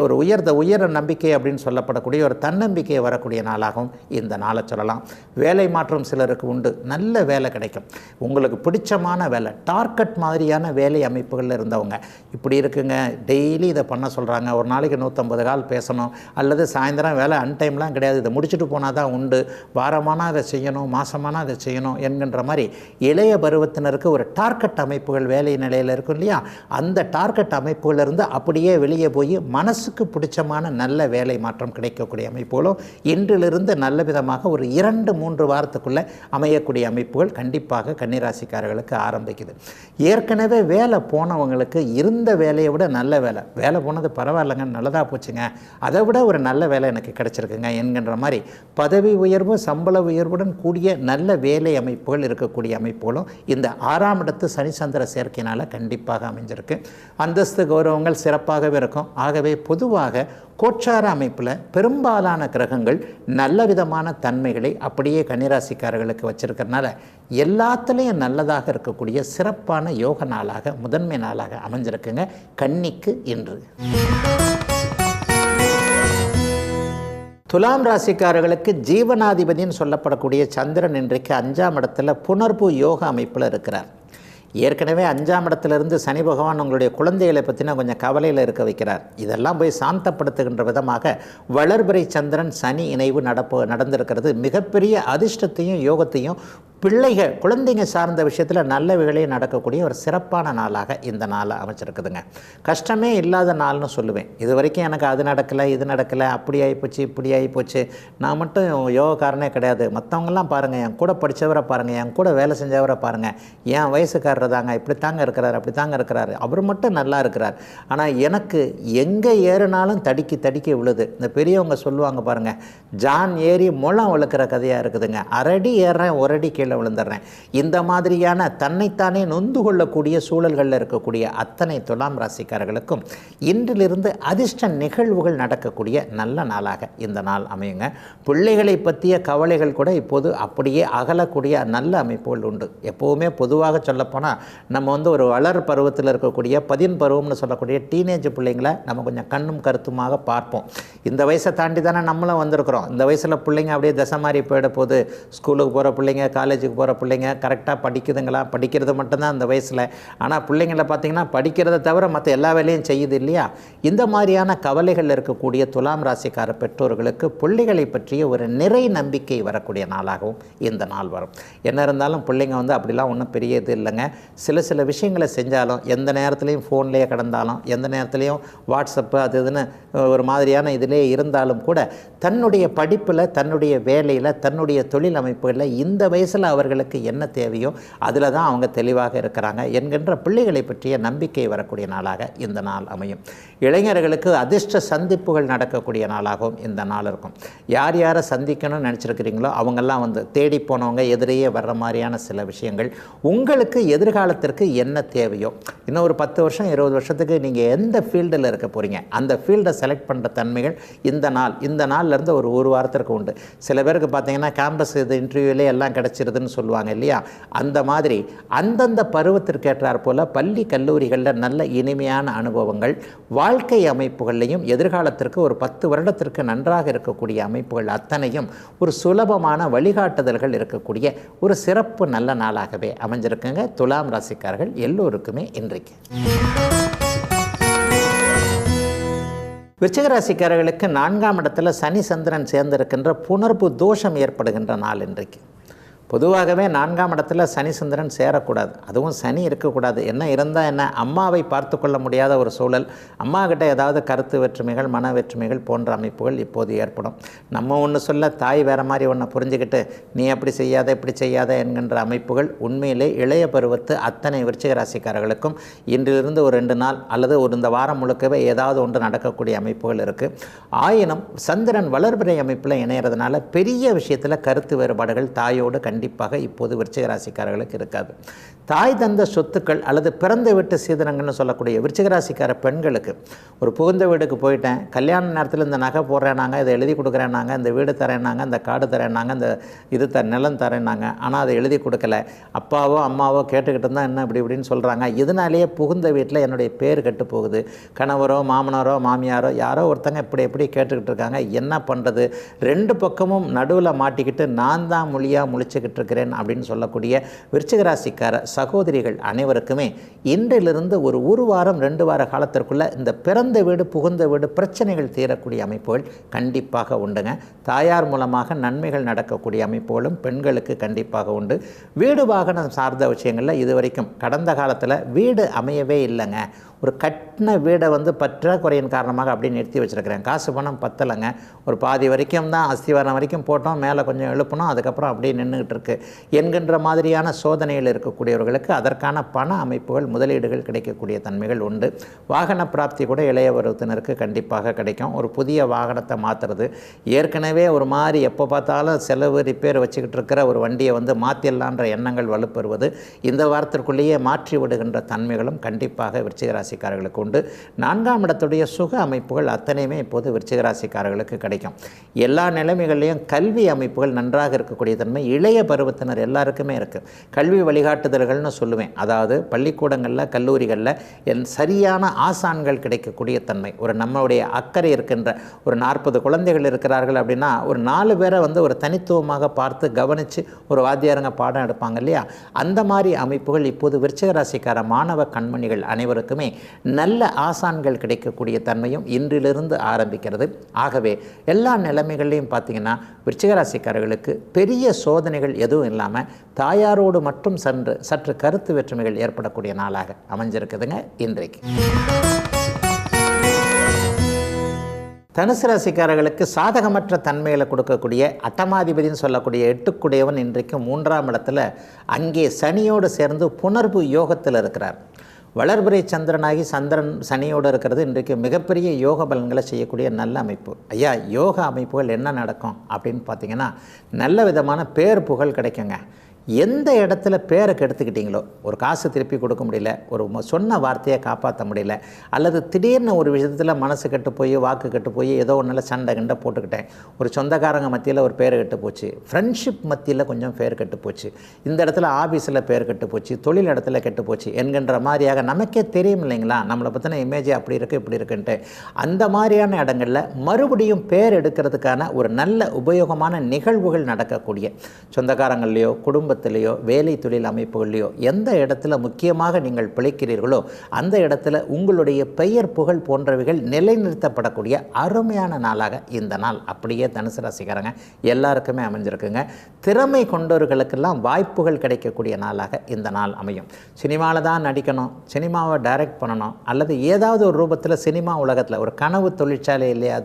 ஒரு உயர நம்பிக்கை அப்படின்னு சொல்லப்படக்கூடிய ஒரு தன்னம்பிக்கை வரக்கூடிய நாளாகவும் இந்த நாளை சொல்லலாம். வேலை மாற்றம் சிலருக்கு உண்டு. நல்ல வேலை கிடைக்கும், உங்களுக்கு பிடிச்சமான வேலை, டார்கெட் மாதிரியான வேலை அமைப்புகளில் இருந்தவங்க இப்படி இருக்குங்க, டெய்லி இதை பண்ண சொல்கிறாங்க, ஒரு நாளைக்கு 150 கால் பேசணும், அல்லது சாயந்தரம் வேலை அன்டைம்லாம் கிடையாது, இதை முடிச்சுட்டு போனால் தான் உண்டு, வாரமானால் அதை செய்யணும், மாதமானால் அதை செய்யணும் என்கின்ற மாதிரி இளைய பருவத்தினருக்கு ஒரு டார்கெட் அமைப்புகள் வேலை நிலையில் இருக்கும் இல்லையா, அந்த டார்கெட் அமைப்புகளிலிருந்து அப்படியே வெளியே போய் மனசுக்கு பிடிச்சமான நல்ல வேலை மாற்றம் கிடைக்கக்கூடிய அமைப்புகளும் இன்றிலிருந்து நல்ல விதமாக ஒரு 2-3 வாரத்துக்குள்ளே அமையக்கூடிய அமைப்புகள் கண்டிப்பாக கன்னிராசிக்காரர்களுக்கு ஆரம்பிக்குது. ஏற்கனவே வேலை போனவங்களுக்கு இருந்த வேலையை விட நல்ல வேலை போனது பரவாயில்லைங்க, நல்லதாக போச்சுங்க, அதை விட ஒரு நல்ல வேலை எனக்கு கிடச்சிருக்குங்க என்கின்ற மாதிரி பதவி உயர்வு, சம்பள உயர்வுடன் கூடிய நல்ல வேலை அமைப்புகள் இருக்கக்கூடிய அமைப்புகளும் இந்த 6ஆம் இடத்து சனி சந்திர சேர்க்கையினால் கண்டிப்பாக அமைஞ்சிருக்கு. அந்தஸ்து கௌரவங்கள் சிறப்பாகவே இருக்கும். ஆகவே பொதுவாக கோச்சார அமைப்பில் பெரும்பாலான கிரகங்கள் நல்ல விதமான தன்மைகளை அப்படியே கன்னிராசிக்காரர்களுக்கு வச்சிருக்கிறதுனால எல்லாத்துலேயும் நல்லதாக இருக்கக்கூடிய சிறப்பான யோக நாளாக முதன்மை நாளாக அமைஞ்சிருக்குங்க கன்னிக்கு இன்று. துலாம் ராசிக்காரர்களுக்கு ஜீவனாதிபதினு சொல்லப்படக்கூடிய சந்திரன் இன்றைக்கு 5ஆம் இடத்துல புணர்வு யோக அமைப்பில் இருக்கிறார். ஏற்கனவே 5ஆம் இடத்திலிருந்து சனி பகவான் உங்களுடைய குழந்தைகளை பற்றினா கொஞ்சம் கவலையில் இருக்க வைக்கிறார். இதெல்லாம் போய் சாந்தப்படுத்துகின்ற விதமாக வளர்பிறை சந்திரன் சனி இணைவு நடந்திருக்கிறது. மிகப்பெரிய அதிர்ஷ்டத்தையும் யோகத்தையும் குழந்தைங்க சார்ந்த விஷயத்தில் நல்லவைகளே நடக்கக்கூடிய ஒரு சிறப்பான நாளாக இந்த நாளை அமைச்சிருக்குதுங்க. கஷ்டமே இல்லாத நாள்னு சொல்லுவேன். இது வரைக்கும் எனக்கு அது நடக்கலை, இது நடக்கலை, அப்படி ஆகிப்போச்சு, இப்படி ஆகிப்போச்சு, நான் மட்டும் யோகக்காரனே கிடையாது, மற்றவங்களாம் பாருங்கள், என் கூட படித்தவரை பாருங்கள், என் கூட வேலை செஞ்சவரை பாருங்கள், என் வயசுக்காரர் தாங்க இப்படித்தாங்க இருக்கிறார், அப்படித்தாங்க இருக்கிறார், அவர் மட்டும் நல்லா இருக்கிறார், ஆனால் எனக்கு எங்கே ஏறினாலும் தடிக்கி விழுது. இந்த பெரியவங்க சொல்லுவாங்க பாருங்கள், ஜான் ஏறி முளம் வளர்க்குற கதையாக இருக்குதுங்க. அரடி ஏறுறேன், ஒரு அடி கீழே விழுந்துடுறேன். இந்த மாதிரியான தன்னைத்தானே நொந்து கொள்ளக்கூடிய சூழல்களில் இருக்கக்கூடிய அத்தனை துலாம் ராசிக்காரர்களுக்கும் இன்றிலிருந்து அதிர்ஷ்ட நிகழ்வுகள் நடக்கக்கூடிய நல்ல நாளாக இந்த நாள் அமையுங்க. பிள்ளைகளை பற்றிய கவலைகள் கூட இப்போது அப்படியே அகலக்கூடிய நல்ல அமைப்புகள் உண்டு. எப்போவுமே பொதுவாக சொல்லப்போனால் நம்ம ஒரு வளர் பருவத்தில் இருக்கக்கூடிய 10 பருவம்னு சொல்லக்கூடிய டீனேஜ் பிள்ளைங்களை நம்ம கொஞ்சம் கண்ணும் கருத்துமாக பார்ப்போம். இந்த வயசை தாண்டி தானே நம்மளும் வந்திருக்கிறோம். இந்த வயசில் பிள்ளைங்க அப்படியே தசை மாதிரி போயிட போது. ஸ்கூலுக்கு போகிற பிள்ளைங்க, காலேஜுக்கு போகிற பிள்ளைங்க கரெக்டாக படிக்குதுங்களா? படிக்கிறது மட்டும்தான் அந்த வயசில். ஆனால் பிள்ளைங்களை பார்த்திங்கன்னா படிக்கிறத தவிர மற்ற எல்லா வேலையும் செய்யுது இல்லையா? இந்த மாதிரியான கவலைகள் இருக்கக்கூடிய துலாம் ராசிக்கார பெற்றோர்களுக்கு பிள்ளைகளை பற்றிய ஒரு நிறை நம்பிக்கை வரக்கூடிய நாளாகவும் இந்த நாள் வரும். என்ன இருந்தாலும் பிள்ளைங்க அப்படிலாம் ஒன்றும் பெரிய இது இல்லைங்க. சில விஷயங்களை செஞ்சாலும், எந்த நேரத்துலையும் ஃபோன்லேயே கிடந்தாலும், எந்த நேரத்துலையும் வாட்ஸ்அப்பு அது இதுன்னு ஒரு மாதிரியான இதிலே இருந்தாலும் கூட தன்னுடைய படிப்பில், தன்னுடைய வேலையில், தன்னுடைய தொழில் அமைப்புகளில் இந்த வயசில் அவர்களுக்கு என்ன தேவையோ அதில் தான் அவங்க தெளிவாக இருக்கிறாங்க என்கின்ற பிள்ளைகளை பற்றிய நம்பிக்கை வரக்கூடிய நாளாக இந்த நாள் அமையும். இளைஞர்களுக்கு அதிர்ஷ்ட சந்திப்புகள் நடக்கக்கூடிய நாளாகவும் இந்த நாள் இருக்கும். யார் யாரை சந்திக்கணும்னு நினச்சிருக்கிறீங்களோ அவங்கெல்லாம் தேடி போனவங்க எதிரையே வர்ற மாதிரியான சில விஷயங்கள். உங்களுக்கு எதிர்காலத்திற்கு என்ன தேவையோ, இன்னும் ஒரு 10 வருஷம் 20 வருஷத்துக்கு நீங்கள் எந்த ஃபீல்டில் இருக்க போகிறீங்க அந்த ஃபீல்டை செலக்ட் பண்ணுற தன்மைகள் இந்த நாள்லேருந்து ஒரு வாரத்திற்கு உண்டு. சில பேருக்கு பார்த்தீங்கன்னா கேம்பஸ் இது இன்டர்வியூலே எல்லாம் கிடச்சிருதுன்னு சொல்லுவாங்க இல்லையா? அந்த மாதிரி அந்தந்த பருவத்திற்கு ஏற்றாற் போல் பள்ளி கல்லூரிகளில் நல்ல இனிமையான அனுபவங்கள், வாழ்க்கை அமைப்புகள்லையும் எதிர்காலத்திற்கு ஒரு 10 வருடத்திற்கு நன்றாக இருக்கக்கூடிய அமைப்புகள் அத்தனையும் ஒரு சுலபமான வழிகாட்டுதல்கள் இருக்கக்கூடிய ஒரு சிறப்பு நல்ல நாளாகவே அமைஞ்சிருக்குங்க துலாம் ராசிக்காரர்கள் எல்லோருக்குமே இன்றைக்கு. விருச்சிக ராசிக்காரர்களுக்கு 4ஆம் இடத்துல சனி சந்திரன் சேர்ந்திருக்கின்ற புணர்வு தோஷம் ஏற்படுகின்ற நாள் இன்றைக்கு. பொதுவாகவே 4ஆம் இடத்துல சனி சந்திரன் சேரக்கூடாது, அதுவும் சனி இருக்கக்கூடாது. என்ன இருந்தால் என்ன, அம்மாவை பார்த்து கொள்ள முடியாத ஒரு சூழல், அம்மா கிட்ட ஏதாவது கருத்து வேற்றுமைகள், மன வேற்றுமைகள் போன்ற அமைப்புகள் இப்போது ஏற்படும். நம்ம ஒன்று சொல்ல தாய் வேறு மாதிரி ஒன்று புரிஞ்சுக்கிட்டு நீ அப்படி செய்யாத இப்படி செய்யாத என்கின்ற அமைப்புகள் உண்மையிலே இளைய பருவத்து அத்தனை விருச்சிக ராசிக்காரர்களுக்கும் இன்றிலிருந்து ஒரு 2 நாள் அல்லது இந்த வாரம் முழுக்கவே ஏதாவது ஒன்று நடக்கக்கூடிய அமைப்புகள் இருக்குது. ஆயினும் சந்திரன் வளர்பிறை அமைப்பில் இணையிறதுனால பெரிய விஷயத்தில் கருத்து வேறுபாடுகள் தாயோடு கண்டிப்பாக இப்போது விருச்சிக ராசிக்காரர்களுக்கு இருக்காது. தாய் தந்த சொத்துக்கள் அல்லது பிறந்த வீட்டு சீதனங்கள்னு சொல்லக்கூடிய விருச்சிக ராசிக்கார பெண்களுக்கு ஒரு புகுந்த வீடுக்கு போயிட்டேன், கல்யாண நேரத்தில் இந்த நகை போடுறேனாங்க, இதை எழுதி கொடுக்குறேனாங்க, இந்த வீடு தரேனாங்க, இந்த காடு தரேனாங்க, இந்த நிலம் தரேனாங்க, ஆனால் அதை எழுதி கொடுக்கல, அப்பாவோ அம்மாவோ கேட்டுக்கிட்டு இருந்தால் என்ன இப்படின்னு சொல்கிறாங்க. இதனாலேயே புகுந்த வீட்டில் என்னுடைய பேர் கெட்டு போகுது, கணவரோ மாமனாரோ மாமியாரோ யாரோ ஒருத்தங்க இப்படி கேட்டுக்கிட்டு இருக்காங்க, என்ன பண்ணுறது, 2 பக்கமும் நடுவில் மாட்டிக்கிட்டு நான் தான் முழிச்சுக்கிட்டு இருக்கிறேன் அப்படின்னு சொல்லக்கூடிய விருச்சிக ராசிக்கார சகோதரிகள் அனைவருக்குமே இன்றிலிருந்து ஒரு வாரம் 2 வார காலத்திற்குள்ள இந்த பிறந்த வீடு புகுந்த வீடு பிரச்சனைகள் தீரக்கூடிய அமைப்புகள் கண்டிப்பாக உண்டுங்க. தாயார் மூலமாக நன்மைகள் நடக்கக்கூடிய அமைப்புகளும் பெண்களுக்கு கண்டிப்பாக உண்டு. வீடு வாகனம் சார்ந்த விஷயங்களில் இதுவரைக்கும் கடந்த காலத்தில் வீடு அமையவே இல்லைங்க, ஒரு கட்டின வீடை பற்றாக்குறையின் காரணமாக அப்படி நிறுத்தி வச்சுருக்கிறேன், காசு பணம் பத்தலைங்க, ஒரு பாதி வரைக்கும் தான் அஸ்திவாரம் வரைக்கும் போட்டோம், மேலே கொஞ்சம் எழுப்பணும், அதுக்கப்புறம் அப்படியே நின்றுக்கிட்டு இருக்கு என்கின்ற மாதிரியான சோதனைகள் இருக்கக்கூடியவர்களுக்கு அதற்கான பண அமைப்புகள் முதலீடுகள் கிடைக்கக்கூடிய தன்மைகள் உண்டு. வாகன பிராப்தி கூட இளைய பருவத்தினருக்கு கண்டிப்பாக கிடைக்கும். ஒரு புதிய வாகனத்தை மாற்றுறது, ஏற்கனவே ஒரு மாதிரி எப்போ பார்த்தாலும் செலவு ரிப்பேர் வச்சுக்கிட்டு இருக்கிற ஒரு வண்டியை மாற்றிடலான்ற எண்ணங்கள் வலுப்பெறுவது இந்த வாரத்திற்குள்ளேயே மாற்றி விடுகின்ற தன்மைகளும் கண்டிப்பாக விருச்சிக ராசிக்காரர்களுக்கு உண்டு. 4ஆம் இடத்துடைய சுக அமைப்புகள் அத்தனையுமே இப்போது விருச்சிக ராசிக்காரர்களுக்கு கிடைக்கும். எல்லா நிலைமைகளையும் கல்வி அமைப்புகள் நன்றாக இருக்கக்கூடிய தன்மை இளைய பருவத்தினர் எல்லாருக்குமே இருக்குது. கல்வி வழிகாட்டுதல்கள்னு சொல்லுவேன், அதாவது பள்ளிக்கூடங்களில் கல்லூரிகளில் சரியான ஆசான்கள் கிடைக்கக்கூடிய தன்மை. நம்மளுடைய அக்கறை இருக்கின்ற ஒரு 40 குழந்தைகள் இருக்கிறார்கள் அப்படின்னா ஒரு 4 பேரை ஒரு தனித்துவமாக பார்த்து கவனித்து ஒரு வாத்தியாரங்க பாடம் எடுப்பாங்க இல்லையா? அந்த மாதிரி அமைப்புகள் இப்போது விருச்சிக ராசிக்கார மாணவ கண்மணிகள் அனைவருக்குமே நல்ல ஆசான்கள் கிடைக்கக்கூடிய தன்மையும் இன்றிலிருந்து ஆரம்பிக்கிறது. ஆகவே எல்லா நிலைமைகளையும் பார்த்தீங்கன்னா விருச்சிக ராசிக்காரர்களுக்கு பெரிய சோதனைகள் எதுவும் இல்லாமல் தாயாரோடு மட்டும் சற்று கருத்து வேற்றுமைகள் ஏற்படக்கூடிய நாளாக அமைஞ்சிருக்குதுங்க இன்றைக்கு. தனுசு ராசிக்காரர்களுக்கு சாதகமற்ற தன்மைகளை கொடுக்கக்கூடிய அட்டமாதிபதினு சொல்லக்கூடிய 8க்குடையவன் இன்றைக்கு 3ஆம் இடத்துல அங்கே சனியோடு சேர்ந்து புணர்வு யோகத்தில் இருக்கிறார். வளர்பிறை சந்திரனாகி சந்திரன் சனியோடு இருக்கிறது இன்றைக்கு மிகப்பெரிய யோக பலன்களை செய்யக்கூடிய நல்ல அமைப்பு. ஐயா, யோக அமைப்புகள் என்ன நடக்கும் அப்படின்னு பார்த்தீங்கன்னா நல்ல விதமான பேர் புகழ் கிடைக்குங்க. எந்த இடத்துல பேரை கெடுத்துக்கிட்டீங்களோ, ஒரு காசு திருப்பி கொடுக்க முடியல, ஒரு சொன்ன வார்த்தையை காப்பாற்ற முடியல, அல்லது திடீர்னு ஒரு விஷயத்தில் மனசு கெட்டு போய் வாக்கு கெட்டு போய் ஏதோ ஒன்றில் சண்டை கண்டை போட்டுக்கிட்டேன், ஒரு சொந்தக்காரங்க மத்தியில் ஒரு பேர் கெட்டு போச்சு, ஃப்ரெண்ட்ஷிப் மத்தியில் கொஞ்சம் பேர் கெட்டு போச்சு, இந்த இடத்துல ஆஃபீஸில் பேர் கெட்டு போச்சு, தொழில் இடத்துல கெட்டு போச்சு என்கின்ற மாதிரியாக நமக்கே தெரியும் இல்லைங்களா, நம்மளை பற்றின இமேஜ் அப்படி இருக்குது இப்படி இருக்குன்ட்டு. அந்த மாதிரியான இடங்களில் மறுபடியும் பேர் எடுக்கிறதுக்கான ஒரு நல்ல உபயோகமான நிகழ்வுகள் நடக்கக்கூடிய சொந்தக்காரங்கள்லையோ குடும்பத்திலேயோ வேலை தொழில் அமைப்புகள்லையோ எந்த இடத்துல முக்கியமாக நீங்கள் பிழைக்கிறீர்களோ அந்த இடத்துல உங்களுடைய பெயர் புகழ் போன்றவைகள் நிலைநிறுத்தப்படக்கூடிய அருமையான நாளாக இந்த நாள் அப்படியே தனுசு ராசிக்காரங்க எல்லாருக்குமே அமைஞ்சிருக்குங்க. திறமை கொண்டவர்களுக்கெல்லாம் வாய்ப்புகள் கிடைக்கக்கூடிய நாளாக இந்த நாள் அமையும். சினிமாவில் தான் நடிக்கணும், சினிமாவை டைரக்ட் பண்ணணும், அல்லது ஏதாவது ஒரு ரூபத்தில் சினிமா உலகத்தில் ஒரு கனவு தொழிற்சாலை இல்லையா,